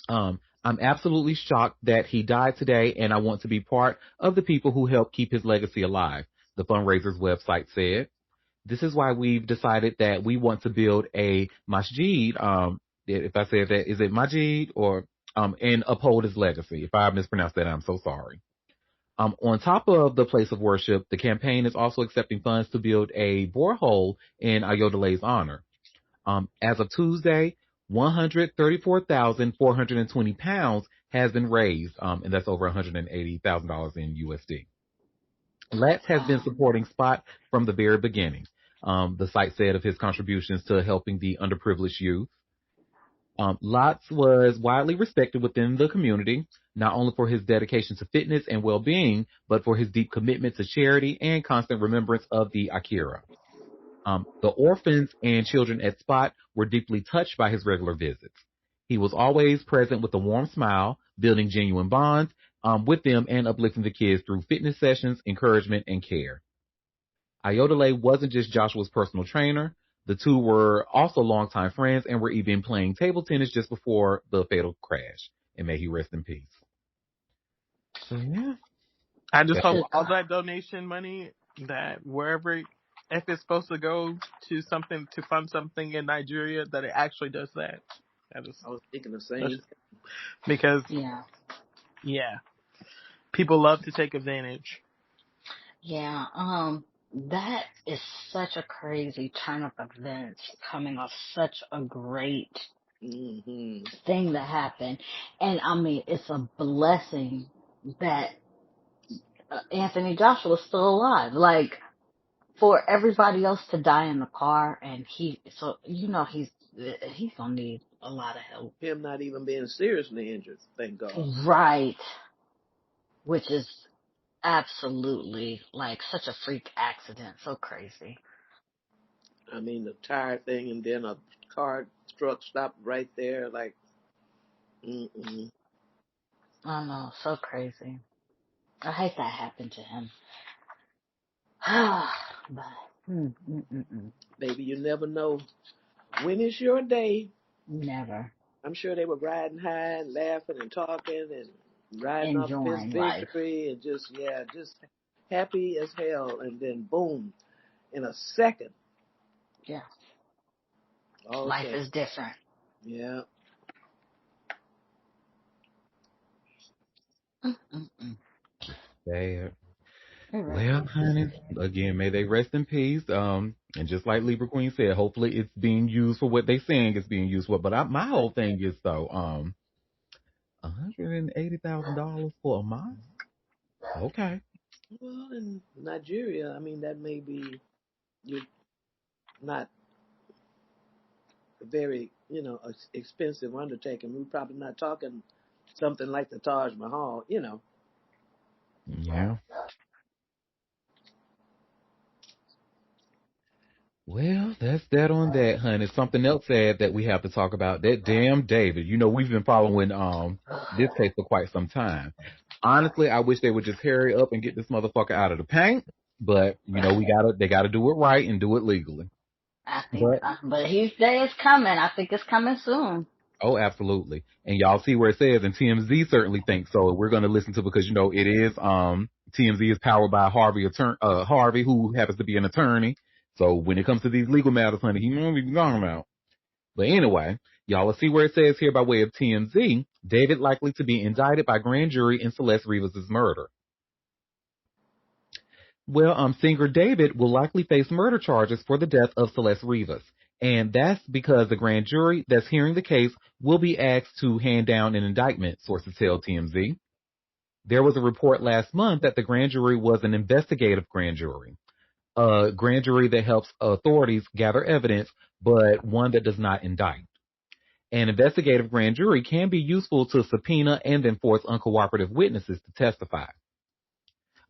I'm absolutely shocked that he died today, and I want to be part of the people who help keep his legacy alive, the fundraiser's website said. This is why we've decided that we want to build a masjid. If I said that, is it masjid or and uphold his legacy? If I mispronounced that, I'm so sorry. On top of the place of worship, the campaign is also accepting funds to build a borehole in Ayodele's honor. As of Tuesday, 134,420 pounds has been raised, and that's over $180,000 in USD. Letts has been supporting Spot from the very beginning. The site said of his contributions to helping the underprivileged youth. Lotz was widely respected within the community, not only for his dedication to fitness and well-being, but for his deep commitment to charity and constant remembrance of the Akira. The orphans and children at Spot were deeply touched by his regular visits. He was always present with a warm smile, building genuine bonds with them and uplifting the kids through fitness sessions, encouragement, and care. Ayodele wasn't just Joshua's personal trainer. The two were also longtime friends and were even playing table tennis just before the fatal crash. And may he rest in peace. So, yeah. I just hope all that donation money, that wherever, if it's supposed to go to something to fund something in Nigeria, that it actually does that. I was thinking the same. Because, people love to take advantage. Yeah, that is such a crazy turn of events coming off such a great thing that happened. And I mean, it's a blessing that Anthony Joshua's still alive. Like, for everybody else to die in the car, and he's gonna need a lot of help. Him not even being seriously injured, thank God. Right. Which is absolutely like such a freak accident. So crazy. I mean, the tire thing, and then a truck stopped right there. Like, I know, so crazy. I hate that happened to him. But, baby, you never know when it's your day. Never. I'm sure they were riding high and laughing and talking and riding off his victory and just happy as hell. And then boom, in a second. Yeah. Okay. Life is different. Yeah. Bad. Well, honey, again, may they rest in peace. And just like Libra Queen said, hopefully it's being used for what they saying it's being used for. But my whole thing is though, $180,000 for a mosque. Okay. Well, in Nigeria, I mean, that may be not a very, expensive undertaking. We're probably not talking something like the Taj Mahal, Yeah. Well, that's that on that, honey. Something else sad that we have to talk about. That damn David. We've been following this case for quite some time. Honestly, I wish they would just hurry up and get this motherfucker out of the paint. But they gotta do it right and do it legally. I think, but his day is coming. I think it's coming soon. Oh, absolutely. And y'all see where it says, and TMZ certainly thinks so. We're going to listen to, because it is TMZ is powered by Harvey, who happens to be an attorney. So when it comes to these legal matters, honey, he knows what he's talking about. But anyway, y'all will see where it says here by way of TMZ, David likely to be indicted by grand jury in Celeste Rivas' murder. Well, singer David will likely face murder charges for the death of Celeste Rivas. And that's because the grand jury that's hearing the case will be asked to hand down an indictment, sources tell TMZ. There was a report last month that the grand jury was an investigative grand jury, a grand jury that helps authorities gather evidence, but one that does not indict. An investigative grand jury can be useful to subpoena and then force uncooperative witnesses to testify.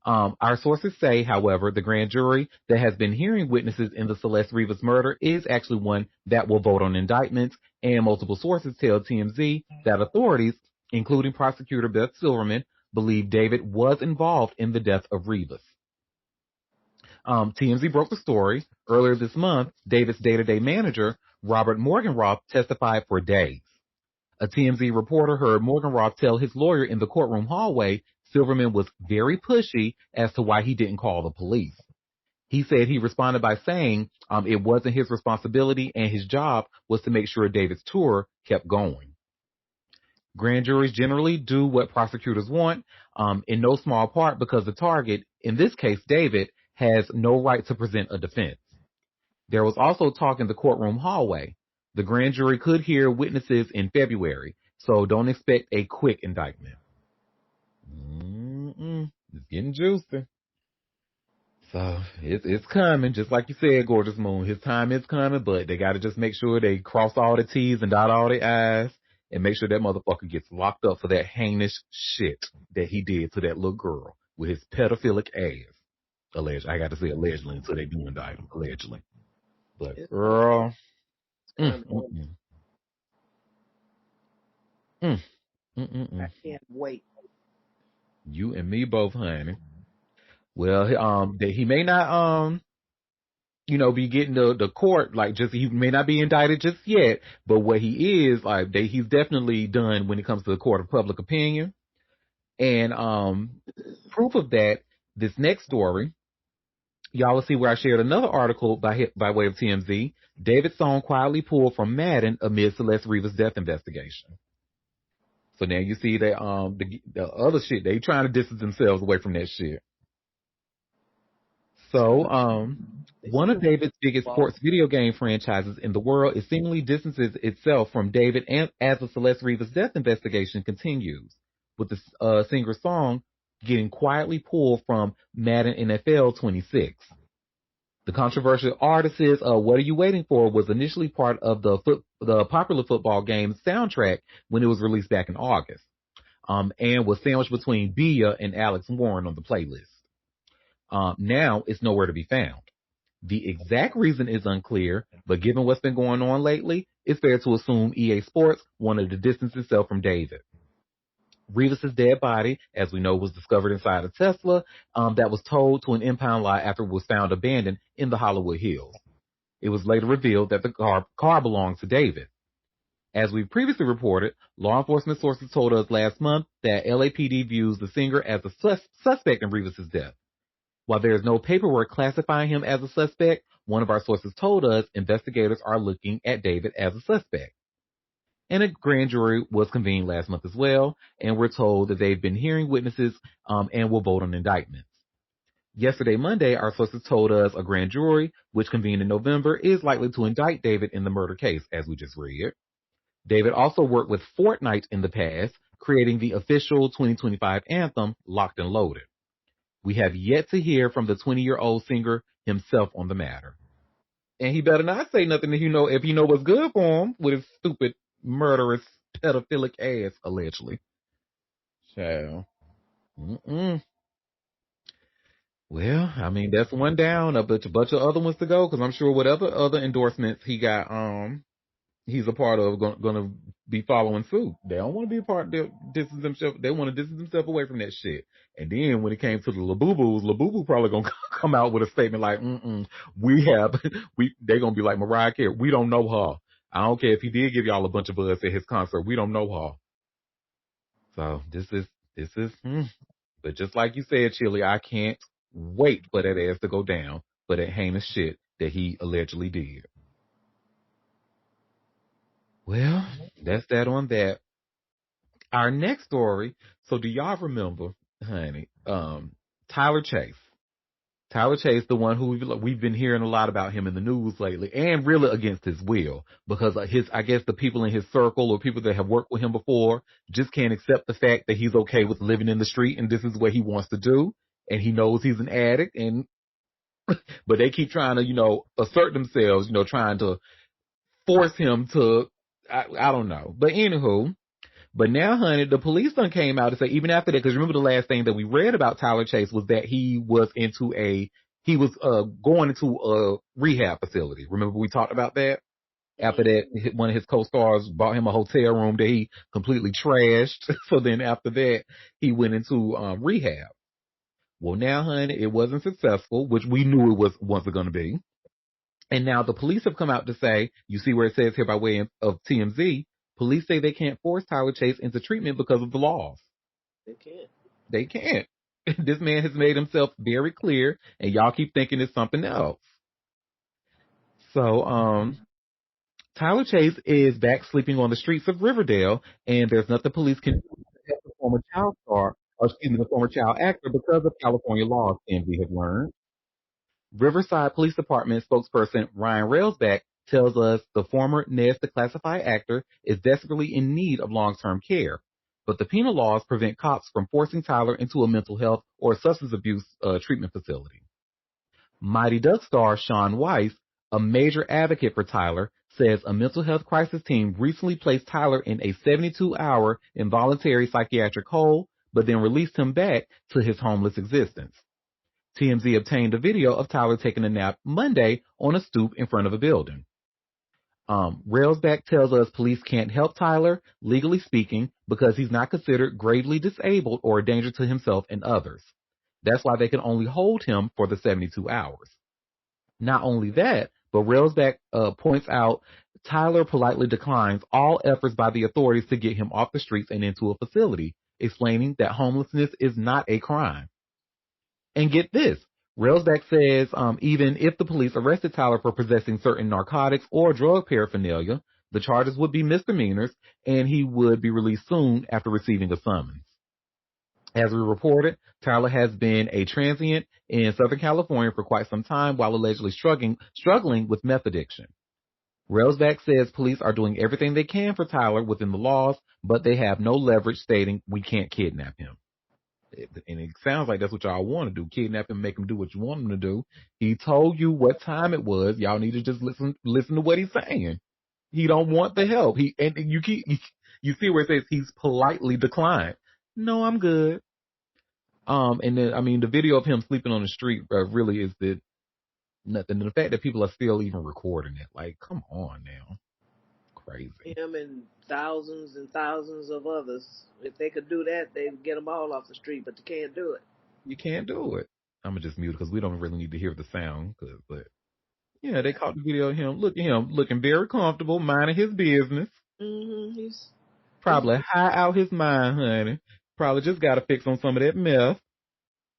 Our sources say, however, the grand jury that has been hearing witnesses in the Celeste Rivas murder is actually one that will vote on indictments, and multiple sources tell TMZ that authorities, including prosecutor Beth Silverman, believe David was involved in the death of Rivas. TMZ broke the story. Earlier this month, David's day-to-day manager, Robert Morgenroth, testified for days. A TMZ reporter heard Morgenroth tell his lawyer in the courtroom hallway Silverman was very pushy as to why he didn't call the police. He said he responded by saying it wasn't his responsibility and his job was to make sure David's tour kept going. Grand juries generally do what prosecutors want, in no small part because the target, in this case David, has no right to present a defense. There was also talk in the courtroom hallway. The grand jury could hear witnesses in February, so don't expect a quick indictment. It's getting juicy. So it's coming, just like you said, Gorgeous Moon. His time is coming, but they got to just make sure they cross all the T's and dot all the I's and make sure that motherfucker gets locked up for that heinous shit that he did to that little girl with his pedophilic ass. Alleged. I got to say allegedly until they do indict him. Allegedly. But It's girl. kind of I can't wait. You and me both, honey. Well, he may not, be getting the court, like just, he may not be indicted just yet, but what he is, like, he's definitely done when it comes to the court of public opinion. And, proof of that, this next story, y'all will see where I shared another article by way of TMZ. David's song quietly pulled from Madden amid Celeste Rivas' death investigation. So now you see that, the other shit, they trying to distance themselves away from that shit. So, one of David's biggest sports video game franchises in the world is seemingly distances itself from David and as the Celeste Rivas death investigation continues, with the singer's song getting quietly pulled from Madden NFL 26. The controversial artist's What Are You Waiting For was initially part of the popular football game's soundtrack when it was released back in August, and was sandwiched between Bia and Alex Warren on the playlist. Now it's nowhere to be found. The exact reason is unclear, but given what's been going on lately, it's fair to assume EA Sports wanted to distance itself from David. Rivas' dead body, as we know, was discovered inside a Tesla that was towed to an impound lot after it was found abandoned in the Hollywood Hills. It was later revealed that the car belonged to David. As we previously reported, law enforcement sources told us last month that LAPD views the singer as a suspect in Rivas' death. While there is no paperwork classifying him as a suspect, one of our sources told us investigators are looking at David as a suspect. And a grand jury was convened last month as well, and we're told that they've been hearing witnesses and will vote on indictments. Yesterday, Monday, our sources told us a grand jury, which convened in November, is likely to indict David in the murder case, as we just read. David also worked with Fortnite in the past, creating the official 2025 anthem, Locked and Loaded. We have yet to hear from the 20-year-old singer himself on the matter. And he better not say nothing if he know what's good for him with his stupid, murderous, pedophilic ass, allegedly. So, well, I mean, that's one down, a bunch of other ones to go, because I'm sure whatever other endorsements he got, he's a part of going to be following suit. They don't want to be a part. They want to distance themselves away from that shit. And then when it came to the Labubus, Labubu probably gonna come out with a statement like, they're gonna be like Mariah Carey. We don't know her. I don't care if he did give y'all a bunch of buzz at his concert. We don't know her. So this is. But just like you said, Chili, I can't wait for that ass to go down for that heinous shit that he allegedly did. Well, that's that on that. Our next story. So do y'all remember, honey, Tyler Chase? Tyler Chase, the one who we've been hearing a lot about him in the news lately, and really against his will, because I guess the people in his circle or people that have worked with him before just can't accept the fact that he's okay with living in the street and this is what he wants to do, and he knows he's an addict, and but they keep trying to, assert themselves, trying to force him to, I don't know, but anywho. But now, honey, the police done came out and say, even after that, because remember the last thing that we read about Tyler Chase was that he was going into a rehab facility. Remember we talked about that? After that, one of his co-stars bought him a hotel room that he completely trashed. So then after that, he went into rehab. Well, now, honey, it wasn't successful, which we knew it wasn't going to be. And now the police have come out to say, you see where it says here by way of TMZ, police say they can't force Tyler Chase into treatment because of the laws. They can't. They can't. This man has made himself very clear, and y'all keep thinking it's something else. So, Tyler Chase is back sleeping on the streets of Riverdale, and there's nothing police can do to help the former child star, or excuse me, the former child actor because of California laws, TMZ have learned. Riverside Police Department spokesperson Ryan Railsback tells us the former Nez the Classified actor is desperately in need of long-term care, but the penal laws prevent cops from forcing Tyler into a mental health or substance abuse treatment facility. Mighty Duck star Sean Weiss, a major advocate for Tyler, says a mental health crisis team recently placed Tyler in a 72-hour involuntary psychiatric hold, but then released him back to his homeless existence. TMZ obtained a video of Tyler taking a nap Monday on a stoop in front of a building. Railsback tells us police can't help Tyler, legally speaking, because he's not considered gravely disabled or a danger to himself and others. That's why they can only hold him for the 72 hours. Not only that, but Railsback points out Tyler politely declines all efforts by the authorities to get him off the streets and into a facility, explaining that homelessness is not a crime. And get this, Railsback says even if the police arrested Tyler for possessing certain narcotics or drug paraphernalia, the charges would be misdemeanors and he would be released soon after receiving a summons. As we reported, Tyler has been a transient in Southern California for quite some time while allegedly struggling with meth addiction. Railsback says police are doing everything they can for Tyler within the laws, but they have no leverage, stating, "We can't kidnap him." And it sounds like that's what y'all want to do. Kidnap him, make him do what you want him to do. He told you what time it was. Y'all need to just listen to what he's saying. He don't want the help. You see where it says he's politely declined. No, I'm good. And then, I mean, the video of him sleeping on the street really is nothing. The fact that people are still even recording it, like, come on now. Crazy. Him and thousands of others. If they could do that, they'd get them all off the street, but they can't do it. You can't do it. I'm going to just mute it because we don't really need to hear the sound. But yeah, they caught the video of him. Look at him looking very comfortable, minding his business. He's Probably high out his mind, honey. Probably just got to fix on some of that meth.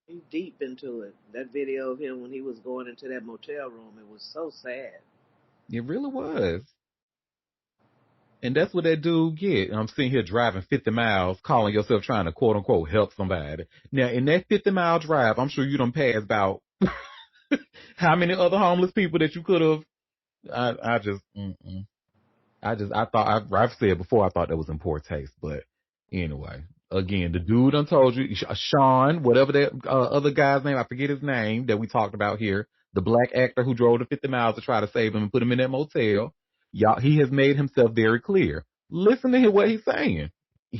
he's deep into it. That video of him when he was going into that motel room, it was so sad. It really was. And that's what that dude get. I'm sitting here driving 50 miles, calling yourself trying to quote unquote help somebody. Now, in that 50-mile drive, I'm sure you done passed about how many other homeless people that you could have. I've said before, I thought that was in poor taste. But anyway, again, the dude done told you, Sean, whatever that other guy's name, I forget his name, that we talked about here, the black actor who drove the 50 miles to try to save him and put him in that motel. Y'all, he has made himself very clear. Listen to what he's saying.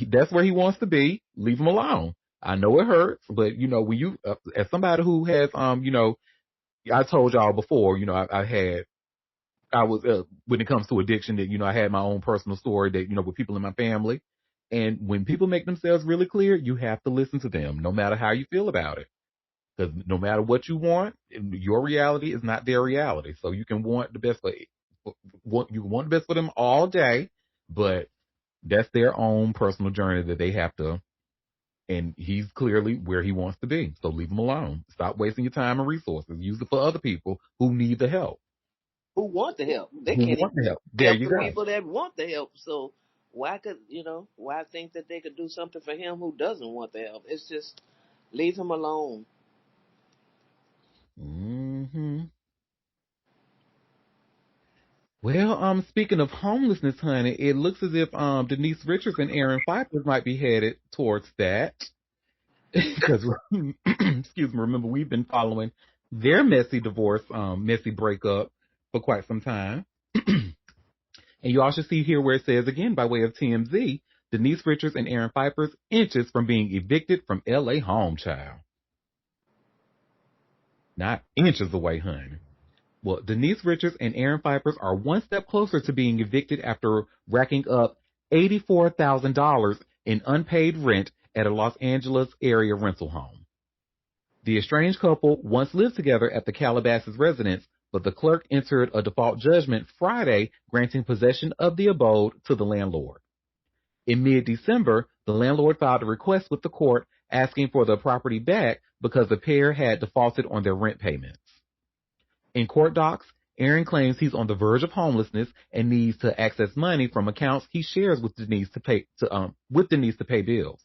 That's where he wants to be. Leave him alone. I know it hurts, but when you, as somebody who has, I told y'all before, I was, when it comes to addiction, that, I had my own personal story that, with people in my family. And when people make themselves really clear, you have to listen to them, no matter how you feel about it. Because no matter what you want, your reality is not their reality. So you can want the best for them all day, but that's their own personal journey that they have to. And he's clearly where he wants to be. So leave him alone. Stop wasting your time and resources. Use it for other people who need the help. Who want the help? They Who can't want the even help. There help you the go. people that want the help. So why think that they could do something for him who doesn't want the help? It's just leave him alone. Mm-hmm. Well, speaking of homelessness, honey, it looks as if Denise Richards and Aaron Pfeiffer might be headed towards that. Because, excuse me, remember we've been following their messy divorce, messy breakup for quite some time. And you all should see here where it says again by way of TMZ, Denise Richards and Aaron Pfeiffer's inches from being evicted from LA home, child. Not inches away, honey. Well, Denise Richards and Aaron Pfeiffer are one step closer to being evicted after racking up $84,000 in unpaid rent at a Los Angeles area rental home. The estranged couple once lived together at the Calabasas residence, but the clerk entered a default judgment Friday granting possession of the abode to the landlord. In mid-December, the landlord filed a request with the court asking for the property back because the pair had defaulted on their rent payments. In court docs, Aaron claims he's on the verge of homelessness and needs to access money from accounts he shares with Denise to pay bills.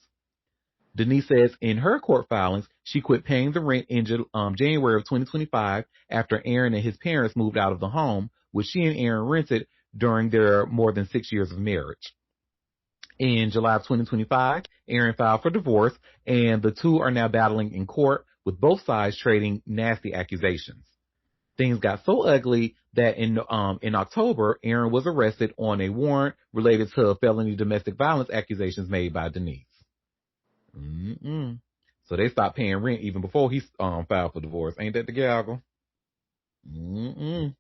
Denise says in her court filings, she quit paying the rent in January of 2025 after Aaron and his parents moved out of the home, which she and Aaron rented during their more than 6 years of marriage. In July of 2025, Aaron filed for divorce, and the two are now battling in court with both sides trading nasty accusations. Things got so ugly that in October, Aaron was arrested on a warrant related to felony domestic violence accusations made by Denise. Mm-mm. So they stopped paying rent even before he filed for divorce. Ain't that the gaggle? Mm-mm.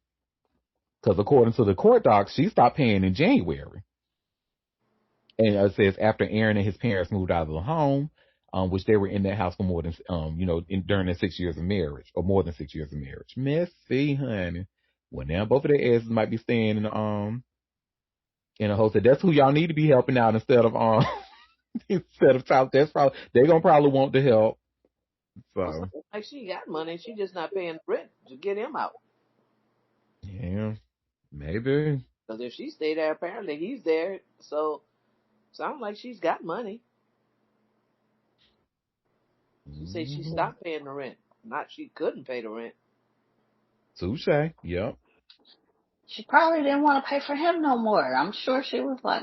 Because according to the court docs, she stopped paying in January. And it says after Aaron and his parents moved out of the home, which they were in that house for more than, during their 6 years of marriage, or more than 6 years of marriage. Messy, honey. Well, now both of their asses might be staying in a hotel. That's who y'all need to be helping out instead of instead of child. That's probably they're gonna probably want the help. So Like she got money, she just not paying rent to get him out. yeah, maybe. Because if she stay there, apparently he's there. So sounds like she's got money. She said she Mm-hmm. stopped paying the rent. Not she couldn't pay the rent. Touche. Yep. She probably didn't want to pay for him no more. I'm sure she was like,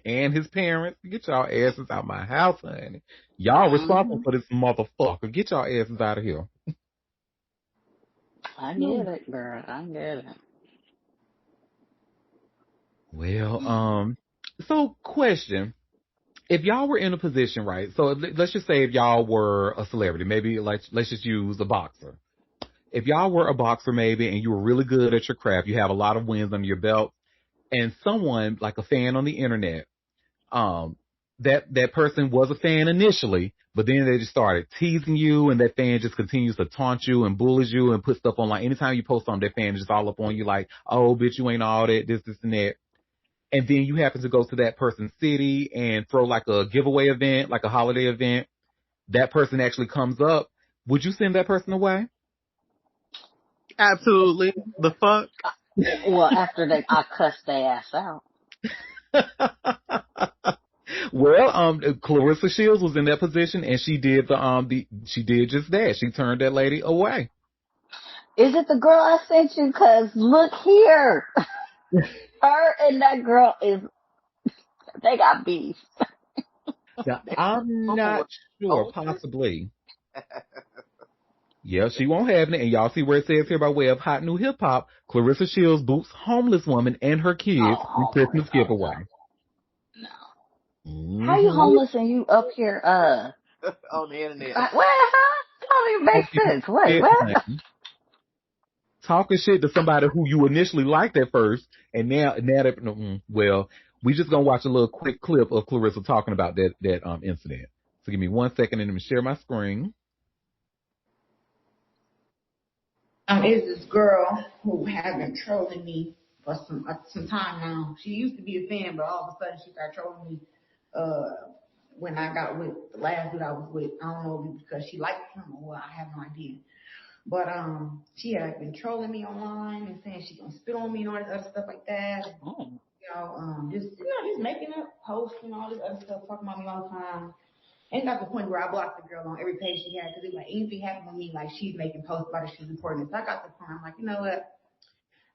And his parents, get y'all asses out my house, honey. Y'all responsible for this motherfucker. Get y'all asses out of here. I No. get it, girl. I get it. Well, so question. If y'all were in a position, right? So let's just say if y'all were a celebrity, maybe like let's just use a boxer. If y'all were a boxer maybe and you were really good at your craft, you have a lot of wins under your belt, and someone like a fan on the internet, um, that person was a fan initially, but then they just started teasing you, and that fan just continues to taunt you and bullies you and put stuff on. Like anytime you post something, that fan is just all up on you, like, oh, bitch, you ain't all that, this, and that. And then you happen to go to that person's city and throw like a giveaway event, like a holiday event. That person actually comes up. Would you send that person away? Absolutely. The fuck? Well, after I cussed their ass out. Well, Clarissa Shields was in that position, and she did she did just that. She turned that lady away. Is it the girl I sent you? Cause look here, her and that girl they got beef. Now, They I'm not sure, homeless. possibly. Yeah, she won't have it. And y'all see where it says here by way of hot new hip hop, Clarissa Shields boots homeless woman and her kids Oh, in homeless. Christmas Oh giveaway. no. How you Mm-hmm. homeless and you up here? On the internet. What? Huh? That don't even make sense. Wait, what? Talking shit to somebody who you initially liked at first, and now that well, we just gonna watch a little quick clip of Clarissa talking about that incident. So give me 1 second and let me share my screen. Is this girl who has been trolling me for some time now. She used to be a fan, but all of a sudden she started trolling me when I got with the last dude I was with. I don't know if it was because she liked him or what, I have no idea. But she had been trolling me online and saying she gonna spit on me and all this other stuff like that. Oh. Just making up posts and all this other stuff, talking about me all the time. And it got to the point where I blocked the girl on every page she had because it was like anything happened with me, like she's making posts about it, she's reporting it. So I got to the point, I'm like, you know what?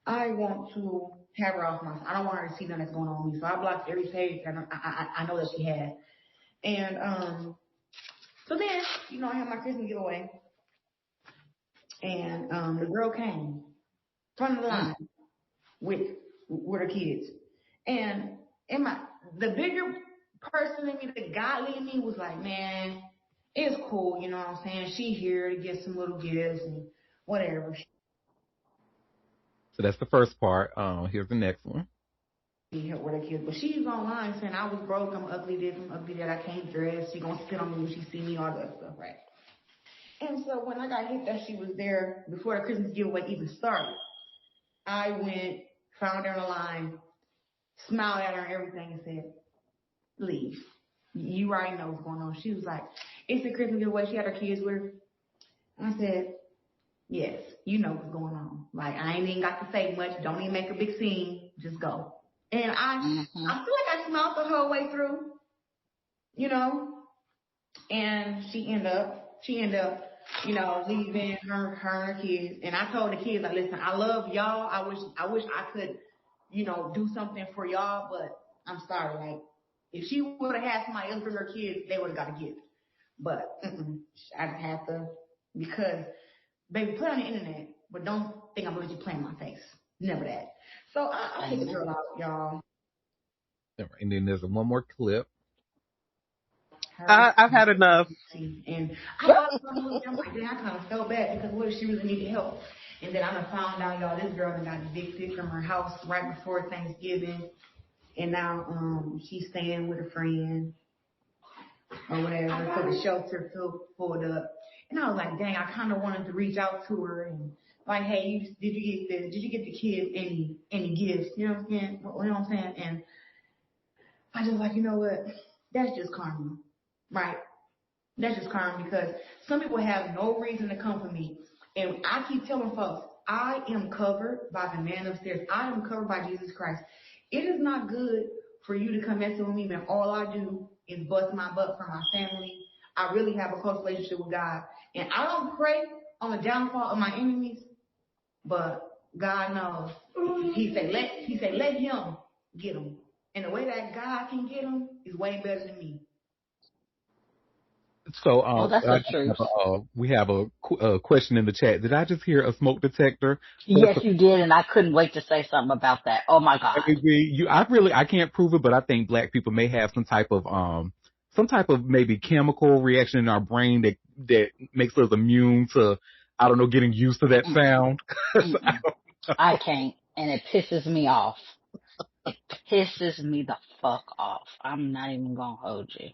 I want to have her off my. I don't want her to see nothing that's going on with me. So I blocked every page that I know that she had. And so then, I had my Christmas giveaway, and the girl came front of the Mm. line with her kids, and in my the bigger person in me, the godly in me, was like, man, it's cool. You know what I'm saying? She here to get some little gifts and whatever. So that's the first part. Here's the next one. She here with her kids, but she's online saying I was broke, I'm ugly this, I'm ugly that, I can't dress. She gonna spit on me when she see me, all that stuff, right? And so when I got hit that she was there before the Christmas giveaway even started, I went, found her in the line, smiled at her and everything, and said, leave. You already know what's going on. She was like, it's a Christmas giveaway. She had her kids with her. And I said, yes, you know what's going on. Like, I ain't even got to say much. Don't even make a big scene. Just go. And Mm-hmm. I feel like I smiled the whole way through, you know. And she ended up, leaving her and her kids. And I told the kids, like, listen, I love y'all. I wish I could, do something for y'all, but I'm sorry. Like, if she would have had somebody else bring her kids, they would have got a gift. But I just had to, because baby, put it on the internet, but don't think I'm going to play in my face. Never that. So I take the Amen. girl out, y'all. All right, and then there's one more clip. Her I've had enough. and I thought about it. I'm like, I kind of felt bad because what if she really needed help? And then I done found out, y'all, this girl done got evicted from her house right before Thanksgiving, and now she's staying with a friend or whatever. So the shelter pulled up, and I was like, dang, I kind of wanted to reach out to her and like, hey, did you get the kids any gifts? You know what I'm saying? You know what I'm saying? And I just like, you know what? That's just karma, right? That's just karma because some people have no reason to come for me. And I keep telling folks, I am covered by the man upstairs. I am covered by Jesus Christ. It is not good for you to come messing with me when all I do is bust my butt for my family. I really have a close relationship with God. And I don't pray on the downfall of my enemies, but God knows. He said, let him get them. And the way that God can get them is way better than me. So, Well, that's I the just have truth. we have a question in the chat. Did I just hear a smoke detector? That's Yes, you did, and I couldn't wait to say something about that. Oh my God. I can't prove it, but I think black people may have some type of maybe chemical reaction in our brain that makes us immune to, I don't know, getting used to that Mm-mm, sound. mm-mm. I can't, and it pisses me off. It pisses me the fuck off. I'm not even gonna hold you.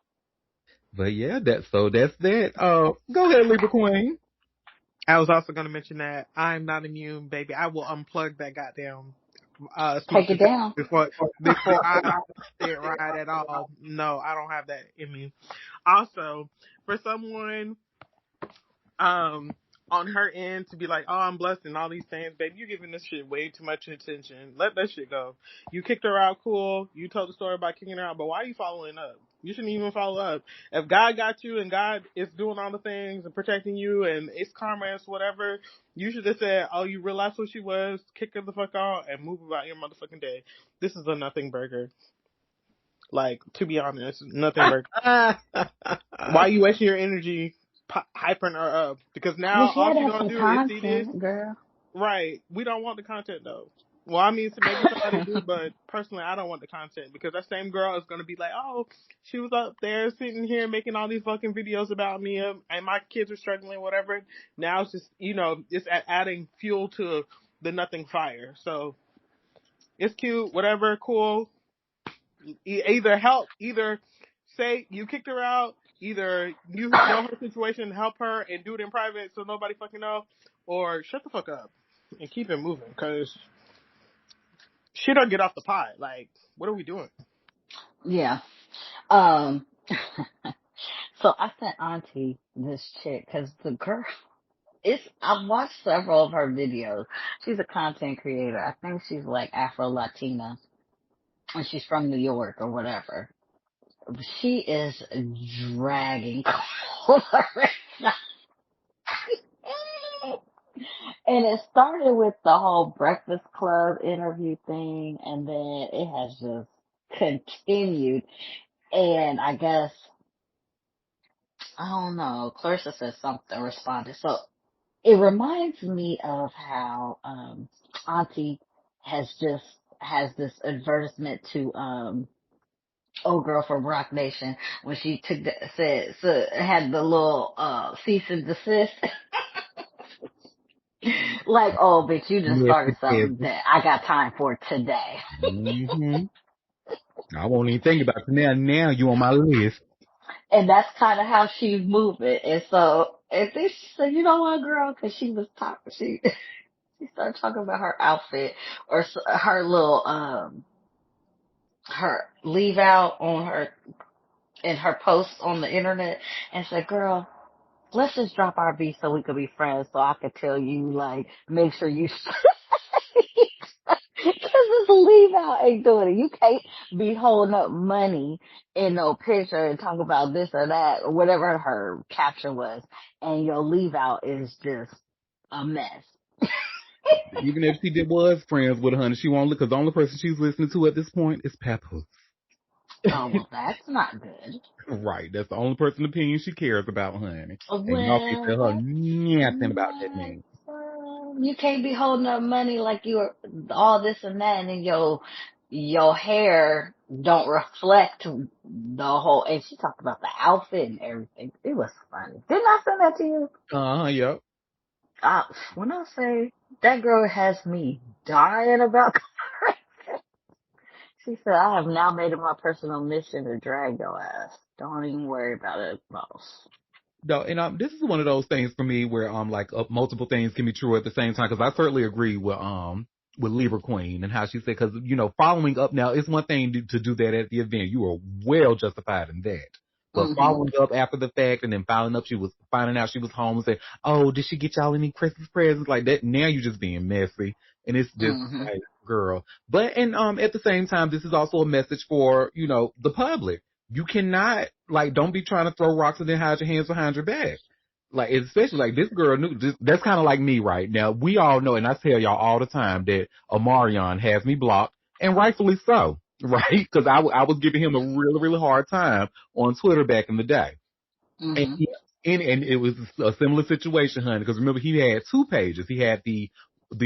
But yeah, that's that. Go ahead, Libra Queen. I was also going to mention that I'm not immune, baby. I will unplug that goddamn smoke Take it detector down. before I let it ride at all. No, I don't have that in me. Also, for someone um on her end to be like, oh, I'm blessed and all these things, baby, you're giving this shit way too much attention. Let that shit go. You kicked her out, cool. You told the story about kicking her out, but why are you following up? You shouldn't even follow up. If God got you and God is doing all the things and protecting you and it's karma, it's whatever, you should have said, oh, you realized who she was, kick her the fuck out and move about your motherfucking day. This is a nothing burger. Like, to be honest, nothing burger. Why are you wasting your energy hyping her up? Because Well, now she all had to she's have gonna some do is see this. content, girl. Right. We don't want the content though. Well, I mean, so maybe somebody do, but personally, I don't want the content because that same girl is gonna be like, oh, she was up there sitting here making all these fucking videos about me, and my kids are struggling, whatever. Now it's just, it's adding fuel to the nothing fire. So it's cute, whatever, cool. Either say you kicked her out, either you know her situation, help her, and do it in private so nobody fucking know, or shut the fuck up and keep it moving, cause she don't get off the pot. Like, what are we doing? Yeah. Um. So I sent Auntie this chick because the girl. I've watched several of her videos. She's a content creator. I think she's like Afro Latina, and she's from New York or whatever. she is dragging Clarissa. And it started with the whole Breakfast Club interview thing, and then it has just continued. And I guess, I don't know, Clarissa said something, responded. So it reminds me of how, Auntie has this advertisement to, old girl from Rock Nation when she took had the little, cease and desist. Like, oh, bitch, you just Yes, started it is. something that I got time for today. Mm-hmm. I won't even think about it now. Now you on my list. And that's kind of how she's moving. And so, and then she said, you know what, girl? Cause she was talking, she started talking about her outfit or her little, her leave out on her, in her posts on the internet and said, girl, let's just drop our beef so we could be friends so I could tell you, like, make sure you, cause this leave out ain't doing it. You can't be holding up money in no picture and talk about this or that or whatever her caption was and your leave out is just a mess. Even if she was friends with her, honey, she won't look because the only person she's listening to at this point is Peppa. Oh, well, that's not good. Right. That's the only person opinion she cares about, honey. And y'all can Well, tell her that's nothing about that not, man. you can't be holding up money like you're all this and that, and then your hair don't reflect the whole. And she talked about the outfit and everything. It was funny. Didn't I send that to you? Yep. When I say that girl has me dying about, she said, I have now made it my personal mission to drag your ass. Don't even worry about it, boss. No, and this is one of those things for me where like multiple things can be true at the same time because I certainly agree with Libra Queen and how she said because following up now it's one thing to do that at the event, you are well justified in that, but Mhm. following up after the fact and then following up she was finding out she was home and say, oh, did she get y'all any Christmas presents like that? Now you're just being messy and it's just Mhm. like girl, but and at the same time this is also a message for the public. You cannot don't be trying to throw rocks and then hide your hands behind your back. Like especially like this girl knew that's kind of like me right now. We all know, and I tell y'all all the time that Omarion has me blocked, and rightfully so, right? Because I was giving him a really really hard time on Twitter back in the day. And, Mhm. and it was a similar situation, honey, because remember he had two pages. He had the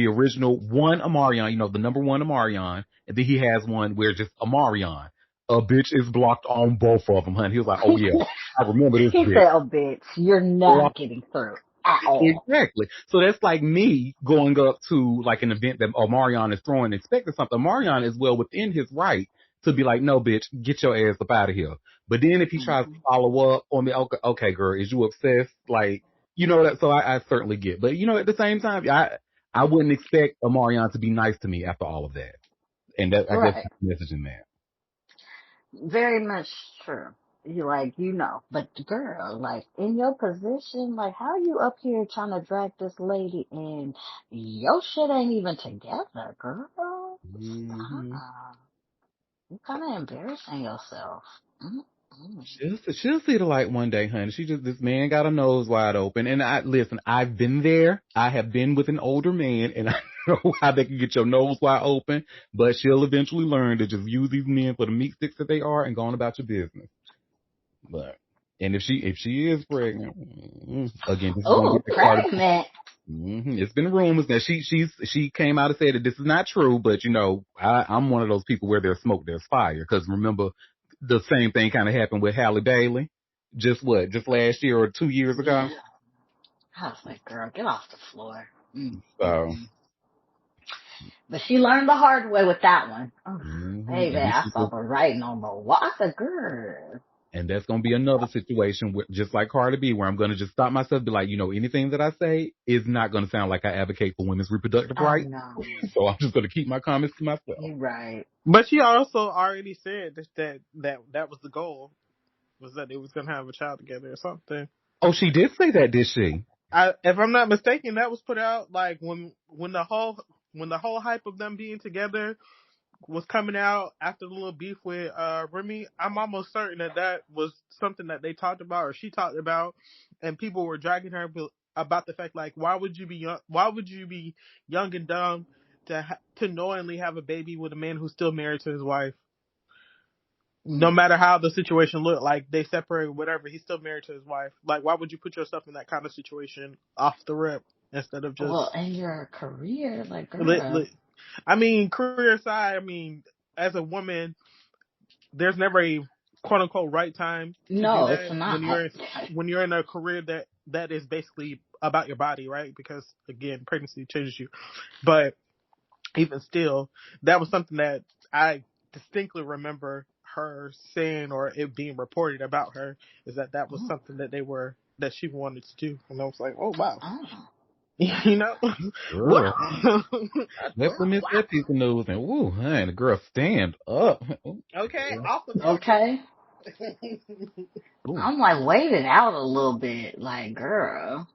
original one Amarion, the number one Amarion, and then he has one where just Amarion. A bitch is blocked on both of them, honey. He was like, oh yeah, I remember this He bitch. said, oh, bitch, you're not getting through at all. Exactly. So that's like me going up to like an event that Omarion is throwing, expecting something. Omarion is well within his right to be like, no, bitch, get your ass up out of here. But then if he tries to Mhm. follow up on me, okay, girl, is you obsessed? Like, that. So I certainly get. But at the same time, I wouldn't expect Omarion to be nice to me after all of that. And that I guess Right. the message in that. Very much true. You like, but girl, like in your position, like how you up here trying to drag this lady and your shit ain't even together, girl. Mm-hmm. You kind of embarrassing yourself. Mm-mm. She'll see the light one day, honey. This man got a nose wide open. And listen, I've been there. I have been with an older man and I know how they can get your nose wide open, but she'll eventually learn to just use these men for the meat sticks that they are and go on about your business. But, and if she is pregnant, again, this is going to Oh, be like part of, pregnant. it's been rumors that she came out and said that this is not true, but I'm one of those people where there's smoke, there's fire. Cause remember the same thing kind of happened with Halle Bailey. Just last year or 2 years Yeah. ago. I was like, girl, get off the floor. So, But she learned the hard way with that one. Oh, baby, and I saw the writing on the wall. I said, girl. and that's going to be another situation where, just like Cardi B, where I'm going to just stop myself, be like, anything that I say is not going to sound like I advocate for women's reproductive Oh, rights. no. So I'm just going to keep my comments to myself. You're right. But she also already said that was the goal, was that they was gonna have a child together or something. Oh, she did say that, did she? If I'm not mistaken, that was put out like when the whole hype of them being together was coming out after the little beef with Remy, I'm almost certain that was something that they talked about or she talked about, and people were dragging her about the fact like, why would you be young? Why would you be young and dumb to knowingly have a baby with a man who's still married to his wife? No matter how the situation looked, like they separated, whatever, he's still married to his wife. Like, why would you put yourself in that kind of situation off the rip instead of just? Well, in your career, like, Li- girl. li- I mean, career side. I mean, as a woman, there's never a quote unquote right time to do No, it's that not. when you're in a career that is basically about your body, right? Because again, pregnancy changes you. But even still, that was something that I distinctly remember her saying, or it being reported about her, is that was Oh, something that she wanted to do, and I was like, oh wow, oh, you know, Girl, wow. I definitely missed that piece of news. And woo, man, the girl stand up. Ooh, Okay, girl. off the topic. okay. Ooh, I'm like waiting out a little bit, like, girl.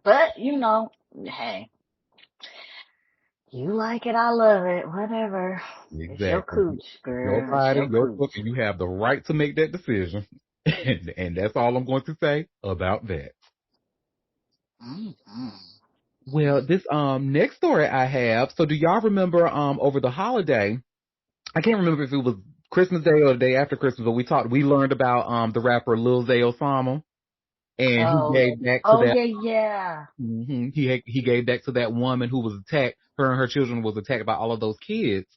But hey, you like it, I love it, whatever. It's your exactly. cooch, Your girl. It's body, your your cooch. book, and you have the right to make that decision. And that's all I'm going to say about that. Mm-hmm. Well, this next story I have. So, do y'all remember over the holiday? I can't remember if it was Christmas Day or the day after Christmas, but we learned about the rapper Lil Zay Osama, and he Oh, gave back to oh that. yeah, yeah. He gave back to that woman who was attacked. Her and her children was attacked by all of those kids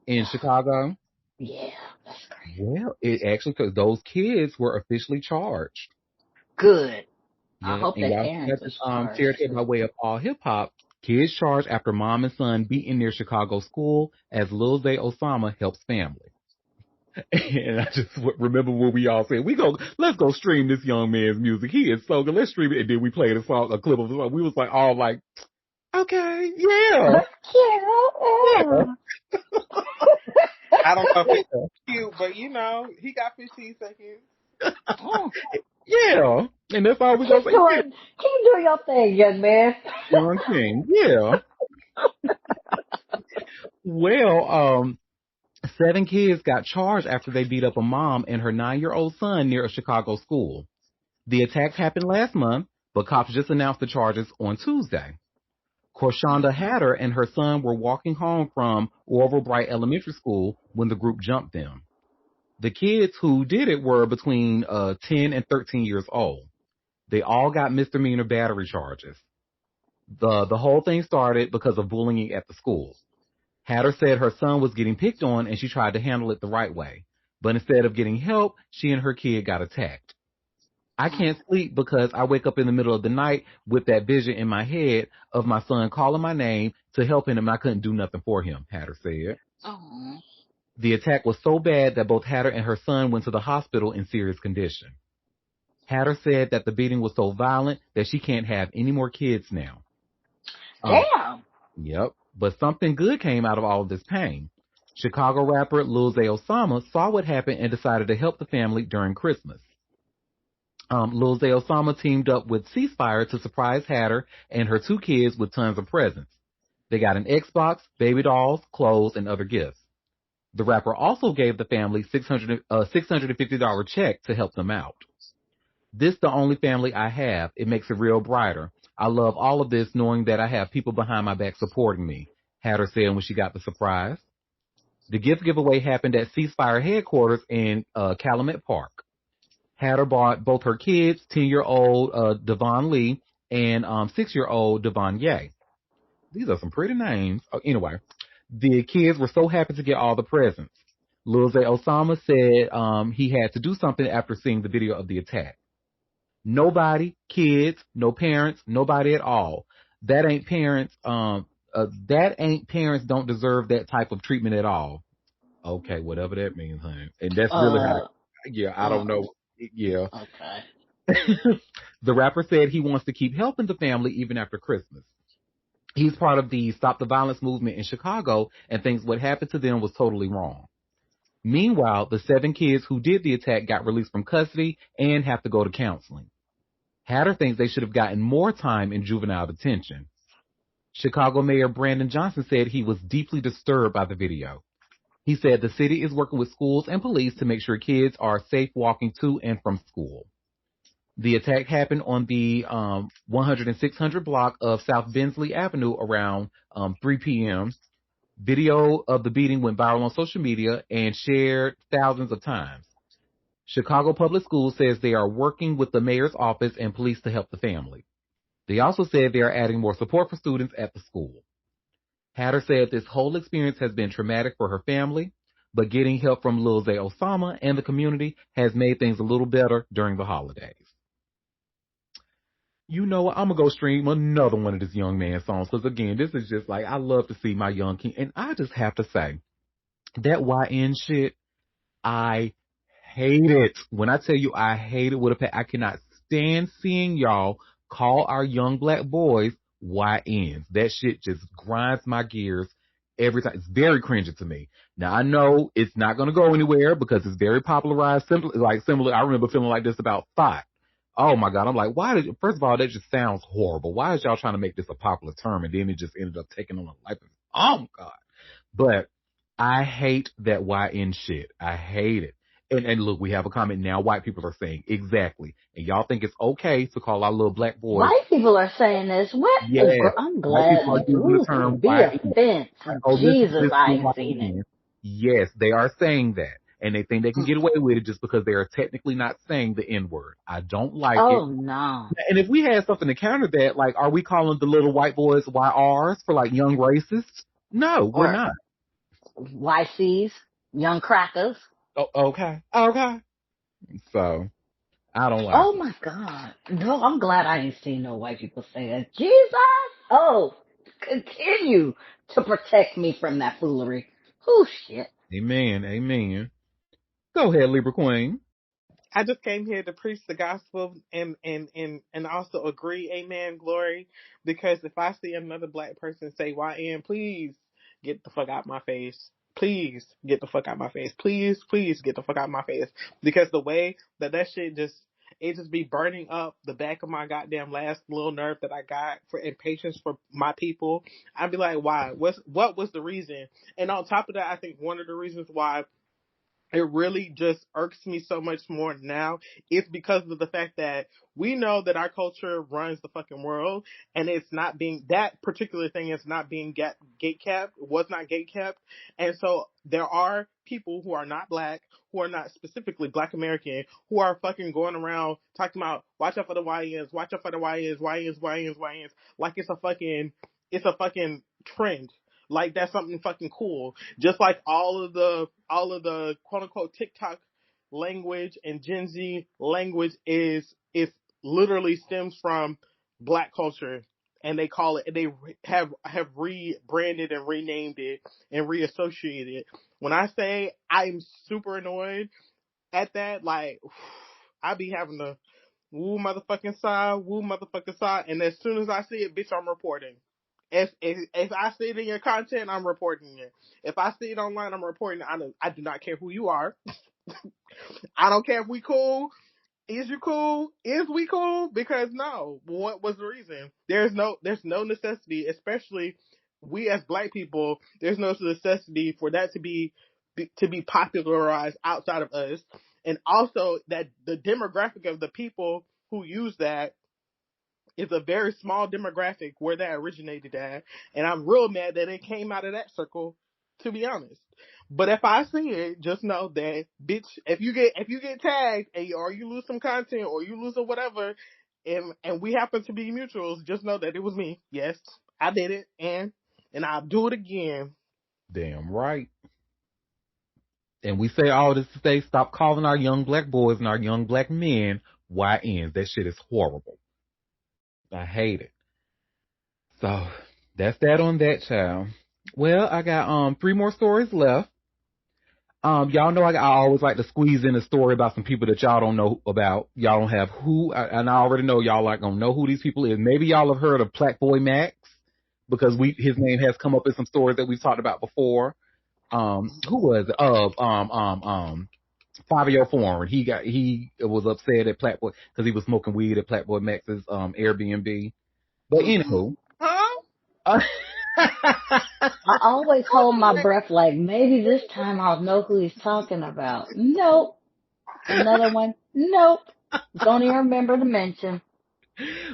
in Chicago. Yeah, that's great. Well, it actually, because those kids were officially charged. Good. I Yeah, hope and their y'all parents got this is charged shared here by too. way of all hip hop. Kids charged after mom and son beat in their Chicago school as Lil Zay Osama helps family. And I just remember when we all said, let's go stream this young man's music. He is so good. Let's stream it. And then we played a clip of the song. We was like, all like, okay, yeah, yeah, Yeah. I don't know if it's cute, but he got 15 seconds. Oh, yeah. And that's all we gonna say. Yeah, keep doing your thing, young man. young king. Yeah. Well, 7 kids got charged after they beat up a mom and her 9-year-old son near a Chicago school. The attacks happened last month, but cops just announced the charges on Tuesday. Korshonda Hatter and her son were walking home from Orville Bright Elementary School when the group jumped them. The kids who did it were between 10 and 13 years old. They all got misdemeanor battery charges. The whole thing started because of bullying at the school. Hatter said her son was getting picked on and she tried to handle it the right way. But instead of getting help, she and her kid got attacked. I can't sleep because I wake up in the middle of the night with that vision in my head of my son calling my name to help him and I couldn't do nothing for him, Hatter said. Oh, The attack was so bad that both Hatter and her son went to the hospital in serious condition. Hatter said that the beating was so violent that she can't have any more kids now. Um, damn. Yep. But something good came out of all of this pain. Chicago rapper Lil Zay Osama saw what happened and decided to help the family during Christmas. Lil Zay Osama teamed up with Ceasefire to surprise Hatter and her 2 kids with tons of presents. They got an Xbox, baby dolls, clothes, and other gifts. The rapper also gave the family $650 check to help them out. This the only family I have. It makes it real brighter. I love all of this knowing that I have people behind my back supporting me, Hatter said when she got the surprise. The gift giveaway happened at Ceasefire headquarters in Calumet Park. Hatter bought both her kids, 10-year-old Devon Lee and 6-year-old Devon Ye. These are some pretty names. Anyway, the kids were so happy to get all the presents. Lil Zay Osama said he had to do something after seeing the video of the attack. Nobody, kids, no parents, nobody at all. That ain't parents. That ain't parents don't deserve that type of treatment at all. Okay, whatever that means, honey. And that's really how. Uh, Yeah, I uh, don't know. Yeah. okay. The rapper said he wants to keep helping the family even after Christmas. He's part of the Stop the Violence movement in Chicago and thinks what happened to them was totally wrong. Meanwhile, the 7 kids who did the attack got released from custody and have to go to counseling. Hatter thinks they should have gotten more time in juvenile detention. Chicago Mayor Brandon Johnson said he was deeply disturbed by the video. He said the city is working with schools and police to make sure kids are safe walking to and from school. The attack happened on the 100 and 600 block of South Bensley Avenue around 3 p.m. Video of the beating went viral on social media and shared thousands of times. Chicago Public Schools says they are working with the mayor's office and police to help the family. They also said they are adding more support for students at the school. Hatter said this whole experience has been traumatic for her family, but getting help from Lil Zay Osama and the community has made things a little better during the holidays. You know what? I'm going to go stream another one of this young man's songs because, again, this is just like, I love to see my young king. And I just have to say, that YN shit, I hate it. When I tell you I hate it with a pet, I cannot stand seeing y'all call our young black boys YNs. That shit just grinds my gears every time. It's very cringy to me. Now, I know it's not going to go anywhere because it's very popularized. Similar, I remember feeling like this about thought. Oh my God. I'm like, first of all, that just sounds horrible. Why is y'all trying to make this a popular term? And then it just ended up taking on a life of, oh my God. But I hate that YN shit. I hate it. And look, we have a comment now. White people are saying exactly. And y'all think it's okay to call our little black boys. White people are saying this. What? Yeah. I'm White glad. people are using the term Be YN. offense. Oh, Jesus, listen, I ain't seen it. YN. Yes, they are saying that. And they think they can get away with it just because they are technically not saying the N word. I don't like it. Oh, no. And if we had something to counter that, like, are we calling the little white boys YRs for like young racists? No, we're not. YCs, young crackers. Oh, okay. Okay. So, I don't like Oh it. my God. No, I'm glad I ain't seen no white people say that. Jesus! Oh, continue to protect me from that foolery. Oh, shit. Amen. Amen. Go ahead, Libra Queen. I just came here to preach the gospel and also agree, amen, glory. Because if I see another black person say YN, please get the fuck out my face. Please get the fuck out my face. Please, please get the fuck out my face. Because the way that shit it just be burning up the back of my goddamn last little nerve that I got for impatience for my people. I'd be like, why? What was the reason? And on top of that, I think one of the reasons why it really just irks me so much more now is because of the fact that we know that our culture runs the fucking world, and it's not being, that particular thing is not being gate kept, was not gate kept. And so there are people who are not black, who are not specifically black American, who are fucking going around talking about, watch out for the YNs, watch out for the YNs, like it's a fucking trend. Like that's something fucking cool. Just like all of the quote unquote TikTok language and Gen Z language is literally stems from black culture, and they have rebranded and renamed it and reassociated it. When I say I'm super annoyed at that, like I be having to woo motherfucking side, and as soon as I see it, bitch, I'm reporting. If I see it in your content, I'm reporting it. If I see it online, I'm reporting it. I do not care who you are. I don't care if we cool. Is you cool? Is we cool? Because no. What was the reason? There's no necessity, especially we as black people, there's no necessity for that to be popularized outside of us. And also that the demographic of the people who use that is a very small demographic where that originated at, and I'm real mad that it came out of that circle, to be honest. But if I see it, just know that, bitch, if you get tagged or you lose some content or you lose or whatever, and we happen to be mutuals, just know that it was me. Yes, I did it, and I'll do it again. Damn right. And we say all this to say, stop calling our young black boys and our young black men YNs. That shit is horrible. I hate it. So that's that on that, child. Well, I got 3 more stories left. Y'all know I always like to squeeze in a story about some people that y'all don't know about. Y'all don't have and I already know y'all like gonna know who these people is. Maybe y'all have heard of Black Boy Max because his name has come up in some stories that we've talked about before. Who was it? Fabio Foreign. He was upset at Platboy because he was smoking weed at Platboy Max's Airbnb. But anywho, Huh? I always hold my breath like maybe this time I'll know who he's talking about. Nope. Another one. Nope. Don't even remember to mention.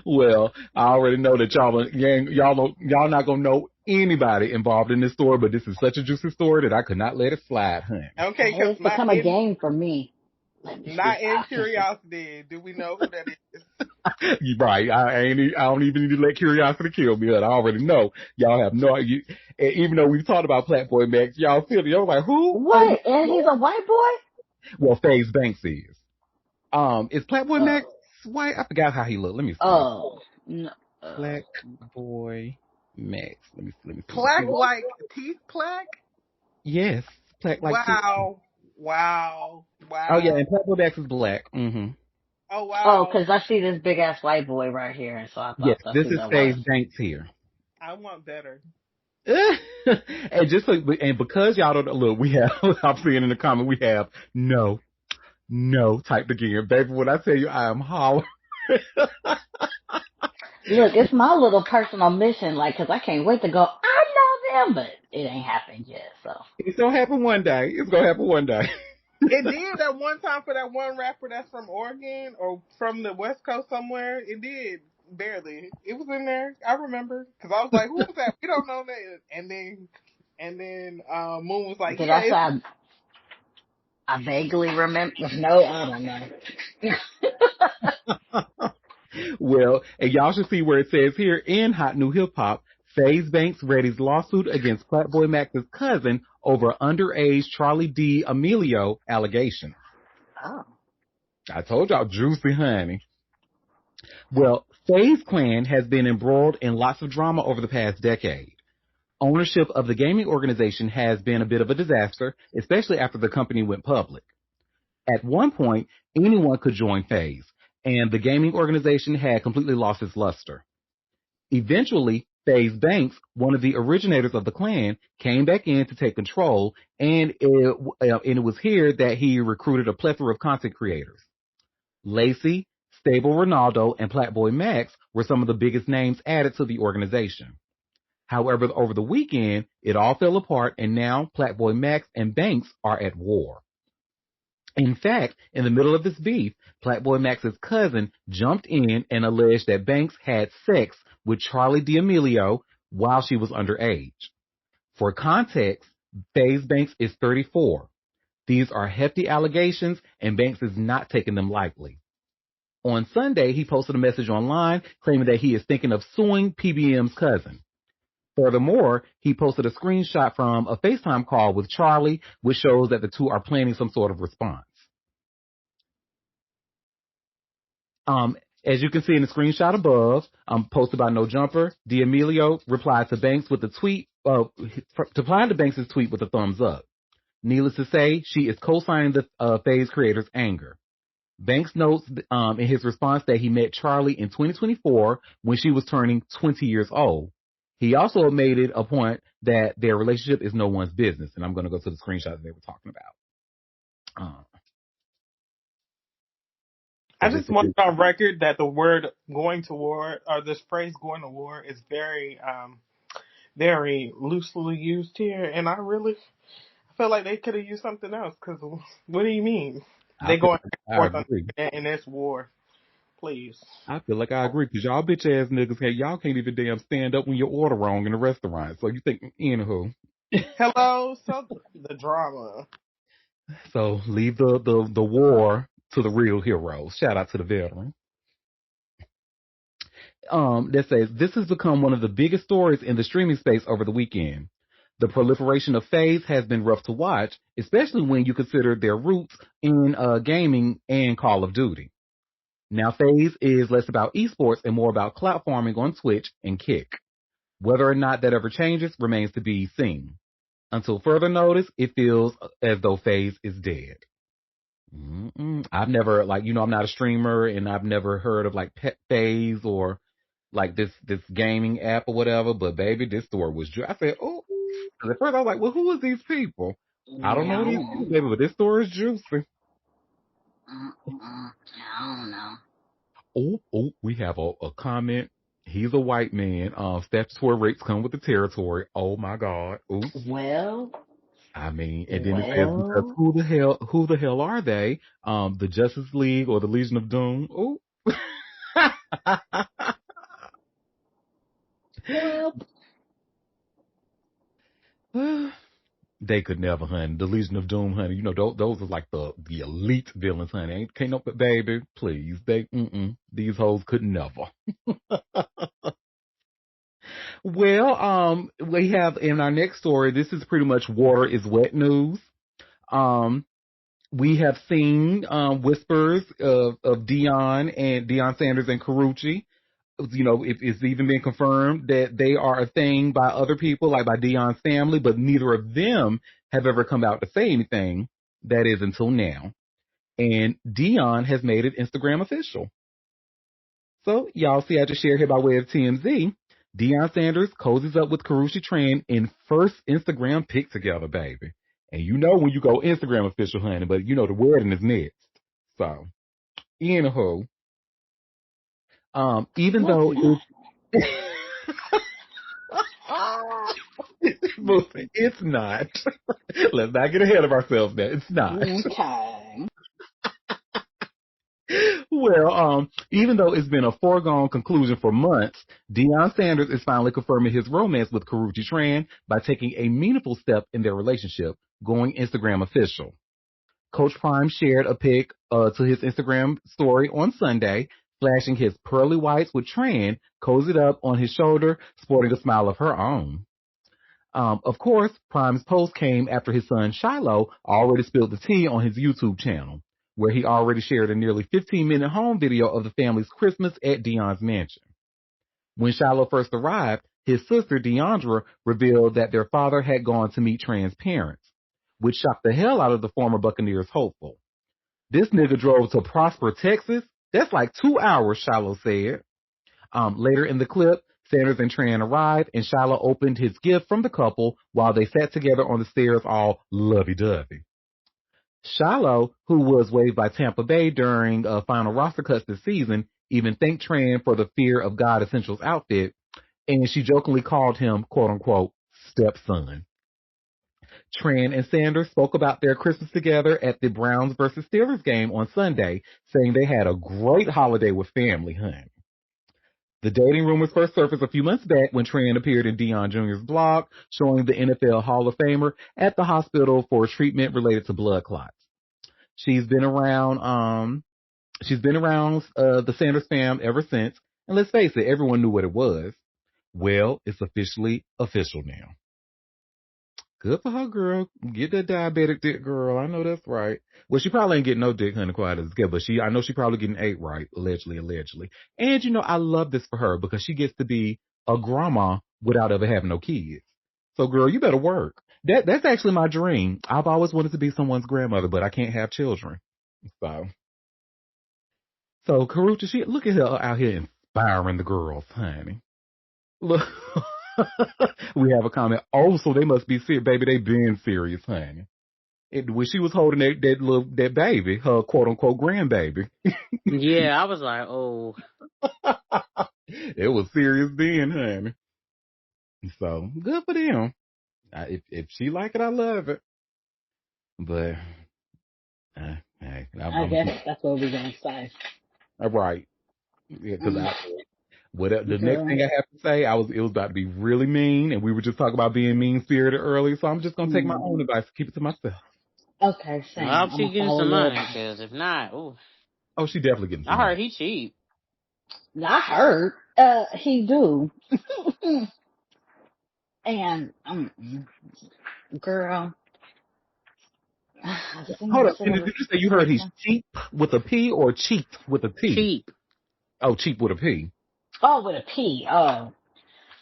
Well, I already know that y'all not gonna know anybody involved in this story, but this is such a juicy story that I could not let it slide, honey. Okay, Hey, because it's become a game for me. Let me see if not in I can. curiosity, do we know who that is? You right. I don't even need to let curiosity kill me. I already know y'all have no. Even though we've talked about Platboy Max, y'all feel y'all like who? Oh my Wait, and he's a white boy? Well, FaZe Banks is. Is Platboy Max Oh. white? I forgot how he looked. Let me see. Oh. No. Platboy Max. Let me see. Plaque like teeth plaque? Yes, Plaque like teeth. Wow. Wow. Oh yeah, Wow. and Platboy Max is black. Mm-hmm. Oh, Oh, wow. 'cause I see this big ass white boy right here, and so I Yes, thought that's this who is that was. FaZe Banks here. I want better. And just so, and because y'all don't look, we have. I'm seeing in the comment we have no typed again, baby. When I tell you I am hollering. Look, it's my little personal mission, like, 'cause I can't wait to go. I know them, but it ain't happened yet. So It's gonna happen one day. It's gonna happen one day. It did at one time for that one rapper that's from Oregon or from the West Coast somewhere. It did barely. It was in there. I remember because I was like, "Who was that? We don't know that." And then Moon was like, did "Yeah, I it's." say I vaguely remember? No, I don't know. Well, and y'all should see where it says here in Hot New Hip Hop, FaZe Banks readies lawsuit against Platboy Max's cousin over underage Charlie D. Amelio allegation. Oh. I told y'all, juicy honey. Well, FaZe Clan has been embroiled in lots of drama over the past decade. Ownership of the gaming organization has been a bit of a disaster, especially after the company went public. At one point, anyone could join FaZe, and the gaming organization had completely lost its luster. Eventually, FaZe Banks, one of the originators of the clan, came back in to take control, and it was here that he recruited a plethora of content creators. Lacey, Stable Ronaldo, and Platboy Max were some of the biggest names added to the organization. However, over the weekend, it all fell apart, and now Platboy Max and Banks are at war. In fact, in the middle of this beef, Platboy Max's cousin jumped in and alleged that Banks had sex with Charlie D'Amelio while she was underage. For context, FaZe Banks is 34. These are hefty allegations, and Banks is not taking them lightly. On Sunday, he posted a message online claiming that he is thinking of suing PBM's cousin. Furthermore, he posted a screenshot from a FaceTime call with Charlie, which shows that the two are planning some sort of response. As you can see in the screenshot above, posted by No Jumper, D'Amelio replied to Banks with a tweet, replied to Banks' tweet with a thumbs up. Needless to say, she is co-signing the FaZe creator's anger. Banks notes in his response that he met Charlie in 2024 when she was turning 20 years old. He also made it a point that their relationship is no one's business, and I'm going to go to the screenshot that they were talking about. I just want it on record that the word "going to war" or this phrase "going to war" is very loosely used here, and I really feel like they could have used something else. Because what do you mean I they feel going like back and I forth agree. in this war? Please. I feel like I agree because y'all bitch ass niggas, hey, y'all can't even damn stand up when you order wrong in a restaurant. So you think, anywho. Hello, so the drama. So leave the war to the real heroes. Shout out to the veteran. That says this has become one of the biggest stories in the streaming space over the weekend. The proliferation of FaZe has been rough to watch, especially when you consider their roots in gaming and Call of Duty. Now, FaZe is less about esports and more about clout farming on Twitch and Kick. Whether or not that ever changes remains to be seen. Until further notice, it feels as though FaZe is dead. I've never, like, I'm not a streamer, and I've never heard of like Pet FaZe or like this gaming app or whatever. But baby, this story was. I said, oh, 'cause at first I was like, well, who are these people? I don't Yeah, know I these don't people, know. baby, but this story is juicy. I don't know. Oh, we have a comment. He's a white man. Statutory rates come with the territory. Oh my God. Oops. Well, I mean, and then it says because well, who the hell are they? The Justice League or the Legion of Doom? Ooh. well. They could never, honey. The Legion of Doom, honey. You know, those are like the elite villains, honey. Can't no, baby, please. These hoes could never. Well, we have in our next story, this is pretty much water is wet news. Um, we have seen, whispers of Deion Sanders and Carucci. You know, it's even been confirmed that they are a thing by other people, like by Deion's family, but neither of them have ever come out to say anything. That is until now. And Deion has made it Instagram official. So y'all see, I just shared here by way of TMZ. Deion Sanders cozies up with Karrueche Tran in first Instagram pic together, baby. And you know when you go Instagram official, honey, but you know the wedding is next. So, anywho, even What's though that? it's it's not. Let's not get ahead of ourselves now. It's not. Okay. Well, even though it's been a foregone conclusion for months, Deion Sanders is finally confirming his romance with Karrueche Tran by taking a meaningful step in their relationship, going Instagram official. Coach Prime shared a pic to his Instagram story on Sunday, flashing his pearly whites with Tran cozied up on his shoulder, sporting a smile of her own. Of course, Prime's post came after his son Shiloh already spilled the tea on his YouTube channel, where he already shared a nearly 15-minute home video of the family's Christmas at Deion's mansion. When Shiloh first arrived, his sister Deandra revealed that their father had gone to meet Tran's parents, which shocked the hell out of the former Buccaneers hopeful. This nigga drove to Prosper, Texas. That's like 2 hours, Shiloh said. Later in the clip, Sanders and Tran arrived, and Shiloh opened his gift from the couple while they sat together on the stairs all lovey-dovey. Shiloh, who was waived by Tampa Bay during final roster cuts this season, even thanked Tran for the Fear of God Essentials outfit, and she jokingly called him, quote-unquote, stepson. Tran and Sanders spoke about their Christmas together at the Browns versus Steelers game on Sunday, saying they had a great holiday with family, honey. The dating rumors first surfaced a few months back when Tran appeared in Deion Jr.'s blog showing the NFL Hall of Famer at the hospital for treatment related to blood clots. She's been around the Sanders fam ever since, and let's face it, everyone knew what it was. Well, it's officially official now. Good for her, girl. Get that diabetic dick, girl. I know that's right. Well, she probably ain't getting no dick, honey, quiet as good, but I know she probably getting 8 right, allegedly. And you know, I love this for her because she gets to be a grandma without ever having no kids. So, girl, you better work. That's actually my dream. I've always wanted to be someone's grandmother, but I can't have children. So Karrueche, look at her out here inspiring the girls, honey. Look. We have a comment. Oh, so they must be serious, baby. They been serious, honey. When she was holding that baby, her quote unquote grandbaby, Yeah, I was like, oh. it was serious then, honey. So good for them. If she like it, I love it. But hey, I guess that's what we're gonna say. right. Yeah, because the next Girl. thing I have to say, it was about to be really mean, and we were just talking about being mean spirited earlier. So I'm just gonna take my own advice, keep it to myself. Okay, I same. hope I'm she gonna getting some follow up. money, because if not, oh. Oh, she definitely getting some I money. heard he cheap. I heard. He do. And girl, I seen Hold her up. sit And over did you say you heard he's cheap with a P or cheap with a T? Cheap. Oh, cheap with a P. Oh, with a P. Oh,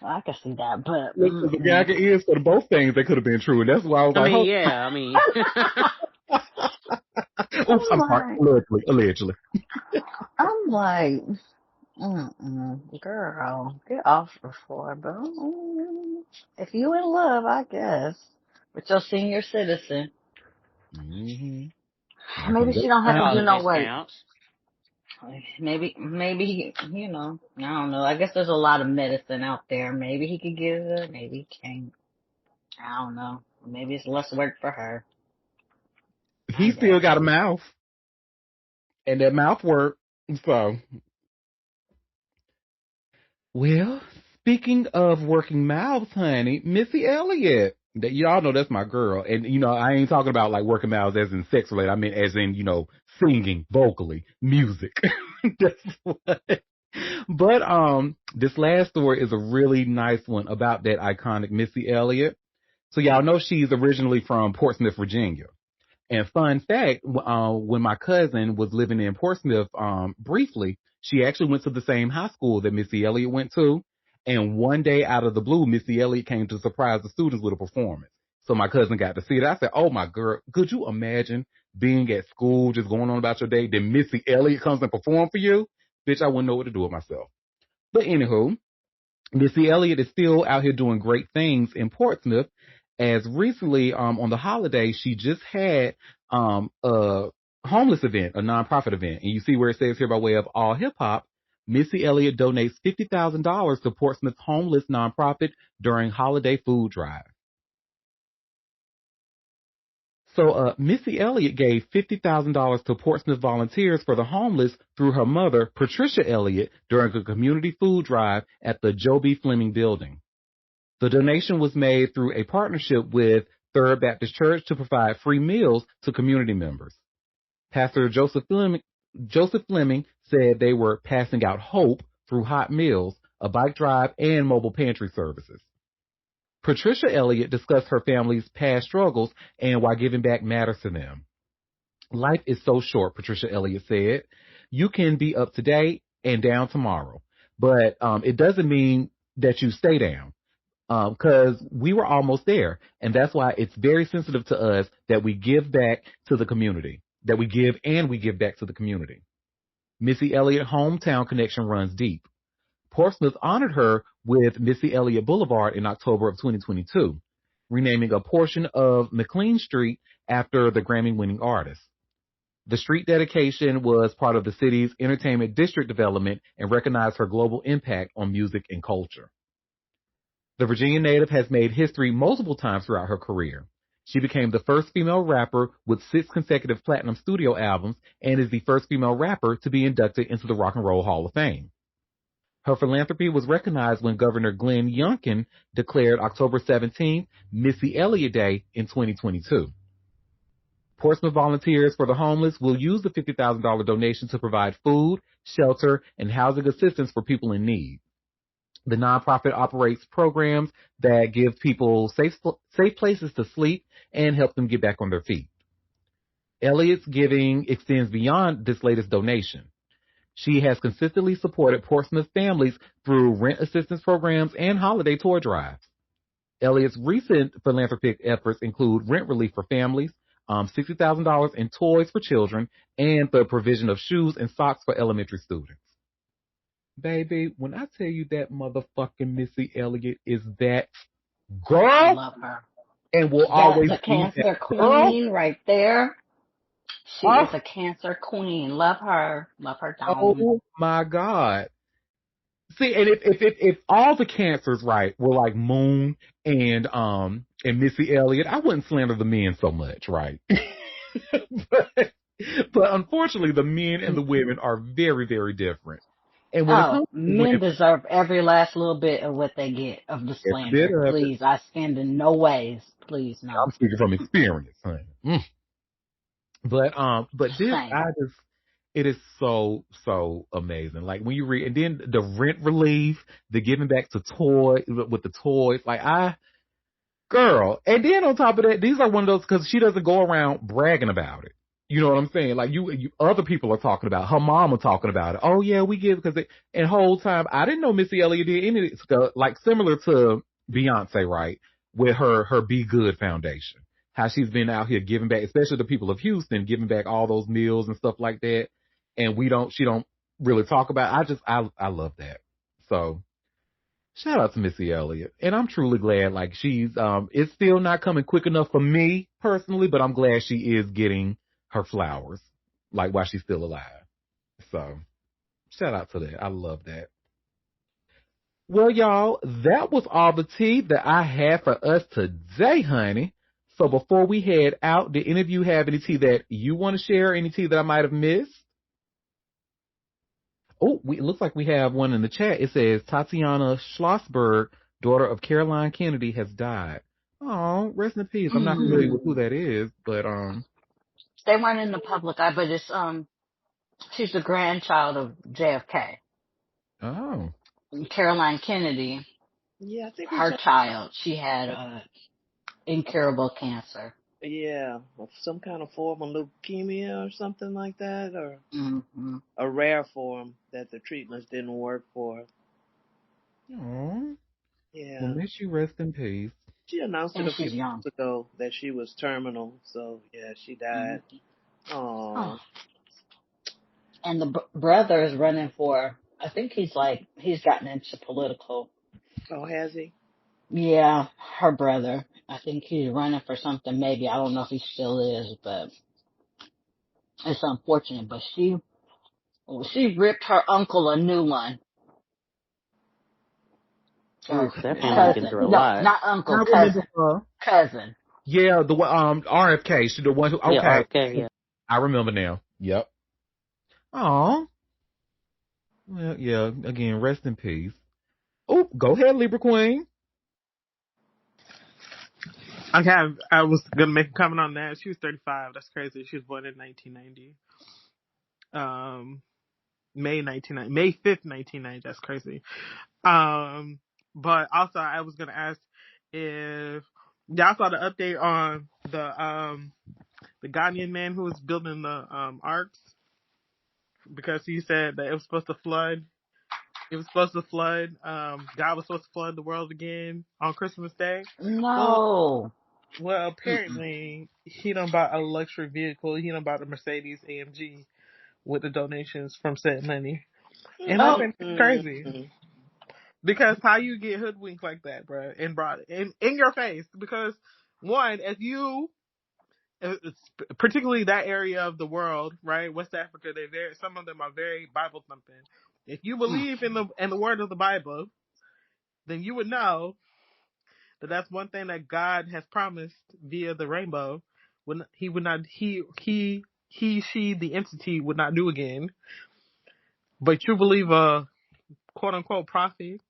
well, I can see that, but Look, the guy can is for both things that could have been true, and that's why I was I like, mean, hold yeah, I mean. oops, I'm I'm sorry. like, Allegedly. I'm like, girl, get off the floor, bro. If you in love, I guess, with your senior citizen, Mm-hmm. I maybe can't she wait don't to have to find do All the out. no work. discounts. Maybe, you know, I don't know. I guess there's a lot of medicine out there. Maybe he could get it. Maybe he can't. I don't know. Maybe it's less work for her. I He still doubt got it. a mouth, and that mouth work. So, well, speaking of working mouths, honey, Missy Elliott. That y'all know that's my girl, and I ain't talking about like working mouths as in sex related. I mean as in singing, vocally, music. That's what. But this last story is a really nice one about that iconic Missy Elliott. So y'all know she's originally from Portsmouth, Virginia. And fun fact, when my cousin was living in Portsmouth, briefly, she actually went to the same high school that Missy Elliott went to. And one day out of the blue, Missy Elliott came to surprise the students with a performance. So my cousin got to see it. I said, "Oh my girl, could you imagine being at school, just going on about your day, then Missy Elliott comes and perform for you? Bitch, I wouldn't know what to do with myself." But anywho, Missy Elliott is still out here doing great things in Portsmouth. As recently, on the holiday, she just had a homeless event, a nonprofit event, and you see where it says here by way of All Hip Hop. Missy Elliott donates $50,000 to Portsmouth's homeless nonprofit during holiday food drive. So Missy Elliott gave $50,000 to Portsmouth volunteers for the homeless through her mother, Patricia Elliott, during a community food drive at the Joe B. Fleming building. The donation was made through a partnership with Third Baptist Church to provide free meals to community members. Pastor Joseph Fleming said they were passing out hope through hot meals, a bike drive, and mobile pantry services. Patricia Elliott discussed her family's past struggles and why giving back matters to them. Life is so short, Patricia Elliott said. You can be up today and down tomorrow, but it doesn't mean that you stay down. Because we were almost there. And that's why it's very sensitive to us that we give back to the community, that we give and we give back to the community. Missy Elliott hometown connection runs deep. Portsmouth honored her with Missy Elliott Boulevard in October of 2022, renaming a portion of McLean Street after the Grammy-winning artist. The street dedication was part of the city's entertainment district development and recognized her global impact on music and culture. The Virginia native has made history multiple times throughout her career. She became the first female rapper with 6 consecutive platinum studio albums and is the first female rapper to be inducted into the Rock and Roll Hall of Fame. Her philanthropy was recognized when Governor Glenn Youngkin declared October 17th Missy Elliott Day in 2022. Portsmouth Volunteers for the Homeless will use the $50,000 donation to provide food, shelter, and housing assistance for people in need. The nonprofit operates programs that give people safe places to sleep and help them get back on their feet. Elliott's giving extends beyond this latest donation. She has consistently supported Portsmouth families through rent assistance programs and holiday tour drives. Elliott's recent philanthropic efforts include rent relief for families, $60,000 in toys for children, and the provision of shoes and socks for elementary students. Baby, when I tell you that motherfucking Missy Elliott is that girl Love her. and will That's always a be cancer that girl. queen right there. She is Oh, a cancer queen. Love her. Love her down. oh my God. See, and if all the cancers right were like Moon and Missy Elliott, I wouldn't slander the men so much, right? but unfortunately, the men and the women are very, very different. And when it Oh, comes to men women, deserve every last little bit of what they get of the every bit slander. of it. Please, I stand in no ways. Please, no. I'm speaking from experience, honey. But this, Same. it is so, so amazing. Like when you read, and then the rent relief, the giving back to with the toys, girl. And then on top of that, these are one of those, cause she doesn't go around bragging about it. You know what I'm saying? Like other people are talking about it. Her mom are talking about it. Oh yeah, we give and whole time I didn't know Missy Elliott did any of this stuff, like similar to Beyonce, right? With her Be Good Foundation. How she's been out here giving back, especially the people of Houston, giving back all those meals and stuff like that. And she don't really talk about it. I love that. So shout out to Missy Elliott. And I'm truly glad, like she's, it's still not coming quick enough for me personally, but I'm glad she is getting her flowers, like while she's still alive. So Shout out to that. I love that. Well, y'all, that was all the tea that I had for us today, honey. So before we head out, did any of you have any tea that you want to share? Any tea that I might have missed? Oh, it looks like we have one in the chat. It says Tatiana Schlossberg, daughter of Caroline Kennedy, has died. Oh, rest in peace. I'm not familiar with who that is, but They weren't in the public eye, but it's she's the grandchild of JFK. oh, Caroline Kennedy, Yeah, I think we her talked. child, she had incurable cancer. Yeah, of some kind of form of leukemia or something like that, or Mm-hmm. a rare form that the treatments didn't work for. oh. Well, Yeah, miss you. Rest in peace. she announced it And a few she's young. months ago that she was terminal. So yeah, she Mm-hmm. died. Oh, Oh, and the brother is running for. I think he's gotten into political. oh, has he? Yeah, her brother. I think he's running for something. Maybe I don't know if he still is, but it's unfortunate. But she ripped her uncle a new one. Oof, Or that family been cousin. through a No, lot. not uncle. I remember Cousin. her. Cousin. Yeah, the RFK. She the one who. Yeah, Okay, RFK, yeah. I remember now. Yep. Oh, well, yeah. Again, rest in peace. Oh, go ahead, Libra Queen. Okay, I was gonna make a comment on that. She was 35. That's crazy. She was born in 1990. May 5th, 1990. That's crazy. But also I was gonna ask if y'all saw the update on the Ghanaian man who was building the arcs, because he said that it was supposed to flood. It was supposed to flood. God was supposed to flood the world again on Christmas Day. Well, No. Mm-mm. apparently he done bought a luxury vehicle. He done bought a Mercedes AMG with the donations from said money, and I Oh. think it's crazy. Because how you get hoodwinked like that, bro, and brought in your face? Because one, if you, particularly that area of the world, right, West Africa, some of them are very Bible thumping. If you believe in the word of the Bible, then you would know that that's one thing that God has promised via the rainbow. When he would not, she, the entity would not do again. But you believe a quote unquote prophet.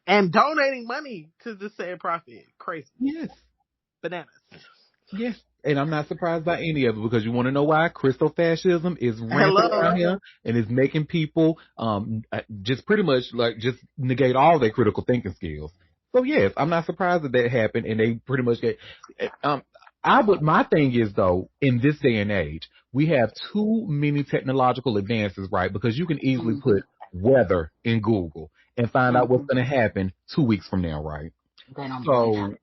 And donating money to the said prophet. Crazy. Yes. Bananas. Yes. And I'm not surprised by any of it, because you want to know why? Crystal fascism is rampant Hello. around here and is making people just pretty much like just negate all their critical thinking skills. So yes, I'm not surprised that happened, and they pretty much get my thing is, though, in this day and age, we have too many technological advances, right? Because you can easily Mm-hmm. put weather in Google and find out Mm-hmm. what's going to happen 2 weeks from now, right? They don't believe So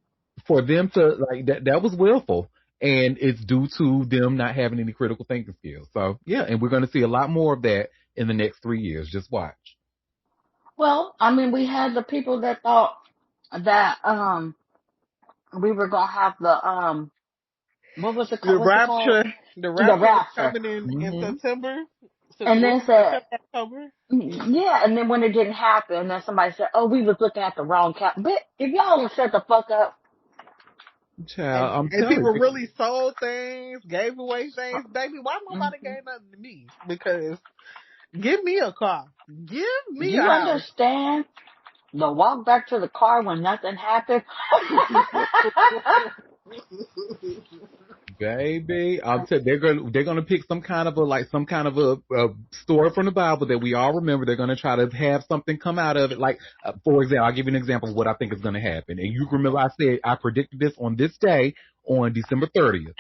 for them to like that was willful, and it's due to them not having any critical thinking skills. So yeah, and we're going to see a lot more of that in the next 3 years. Just watch. Well, I mean, we had the people that thought that we were gonna have the The what's it called? rapture, the The rapture was rapture. coming in Hmm. September. So And was then it said, September, October? yeah, and then when it didn't happen, then somebody said, oh, we was looking at the wrong cap. But if y'all would shut the fuck up. And Child, I'm and telling people you. really sold things, gave away things. Baby, why Mhm. nobody gave nothing to me? Because give me a car. Give Do me a you house. understand the walk back to the car when nothing happened? Baby, they're gonna pick some kind of a story from the Bible that we all remember. They're gonna try to have something come out of it. Like, for example, I'll give you an example of what I think is gonna happen. And you remember I said I predicted this on this day on December 30th.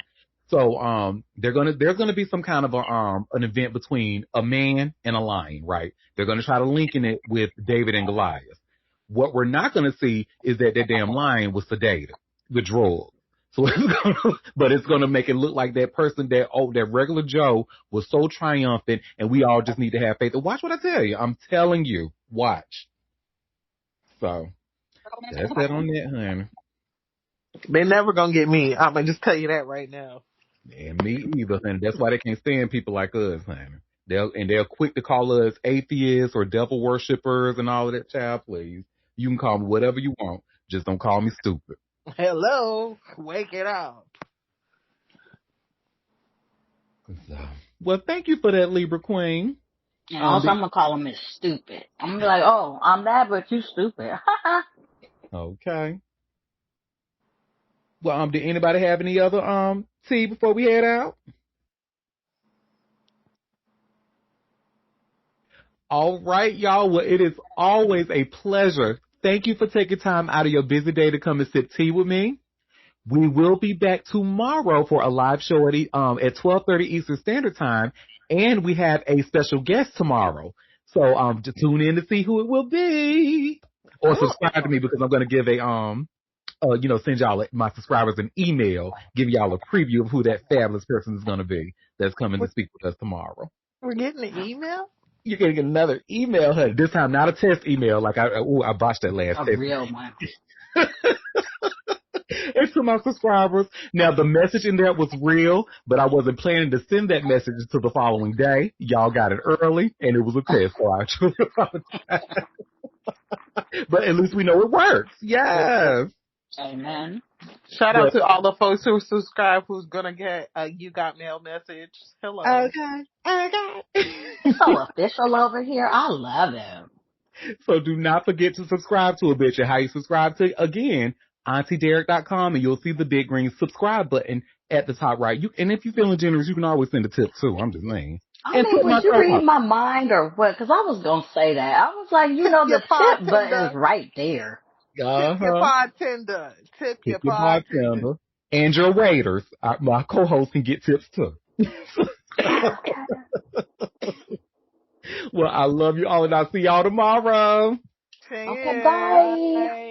So there's gonna be some kind of an event between a man and a lion, right? They're gonna try to linking it with David and Goliath. What we're not gonna see is that damn lion was sedated with drugs. So but it's gonna make it look like that person that regular Joe was so triumphant, and we all just need to have faith. And watch what I tell you. I'm telling you, watch. So that's that on that, honey. They never gonna get me. I'm gonna just tell you that right now. And me either, and that's why they can't stand people like us, honey. They're quick to call us atheists or devil worshippers and all of that. Child, please, you can call me whatever you want. Just don't call me stupid. Hello, wake it up. So, well, thank you for that, Libra Queen. And also, The, I'm gonna call him Miss Stupid. I'm gonna be like, oh, I'm mad, but you stupid. okay. Well, did anybody have any other tea before we head out? All right, y'all. Well, it is always a pleasure. Thank you for taking time out of your busy day to come and sip tea with me. We will be back tomorrow for a live show at 12:30 Eastern Standard Time, and we have a special guest tomorrow. So to tune in to see who it will be, or subscribe to me because I'm going to give send y'all my subscribers an email, give y'all a preview of who that fabulous person is going to be that's coming to speak with us tomorrow. We're getting an email? You're going to get another email, honey. This time not a test email like I botched that last A test. real one. And to my subscribers. Now, the message in there was real, but I wasn't planning to send that message until the following day. Y'all got it early, and it was a test, so I truly apologize. But at least we know it works. Yes. Amen. Shout out to all the folks who subscribe who's gonna get a You Got Mail message. Hello. Okay. So official over here. I love him. So do not forget to subscribe to a bitch. And how you subscribe to, again, AuntieDerek.com, and you'll see the big green subscribe button at the top right. And if you're feeling generous, you can always send a tip too. I'm just saying. I mean, was you reading my mind or what? Because I was going to say that. I was like, the tip button is right there. Tip your bartender. Tip your bartender. And your waiters. My co-host can get tips too. Well, I love you all, and I'll see y'all tomorrow. Okay, bye.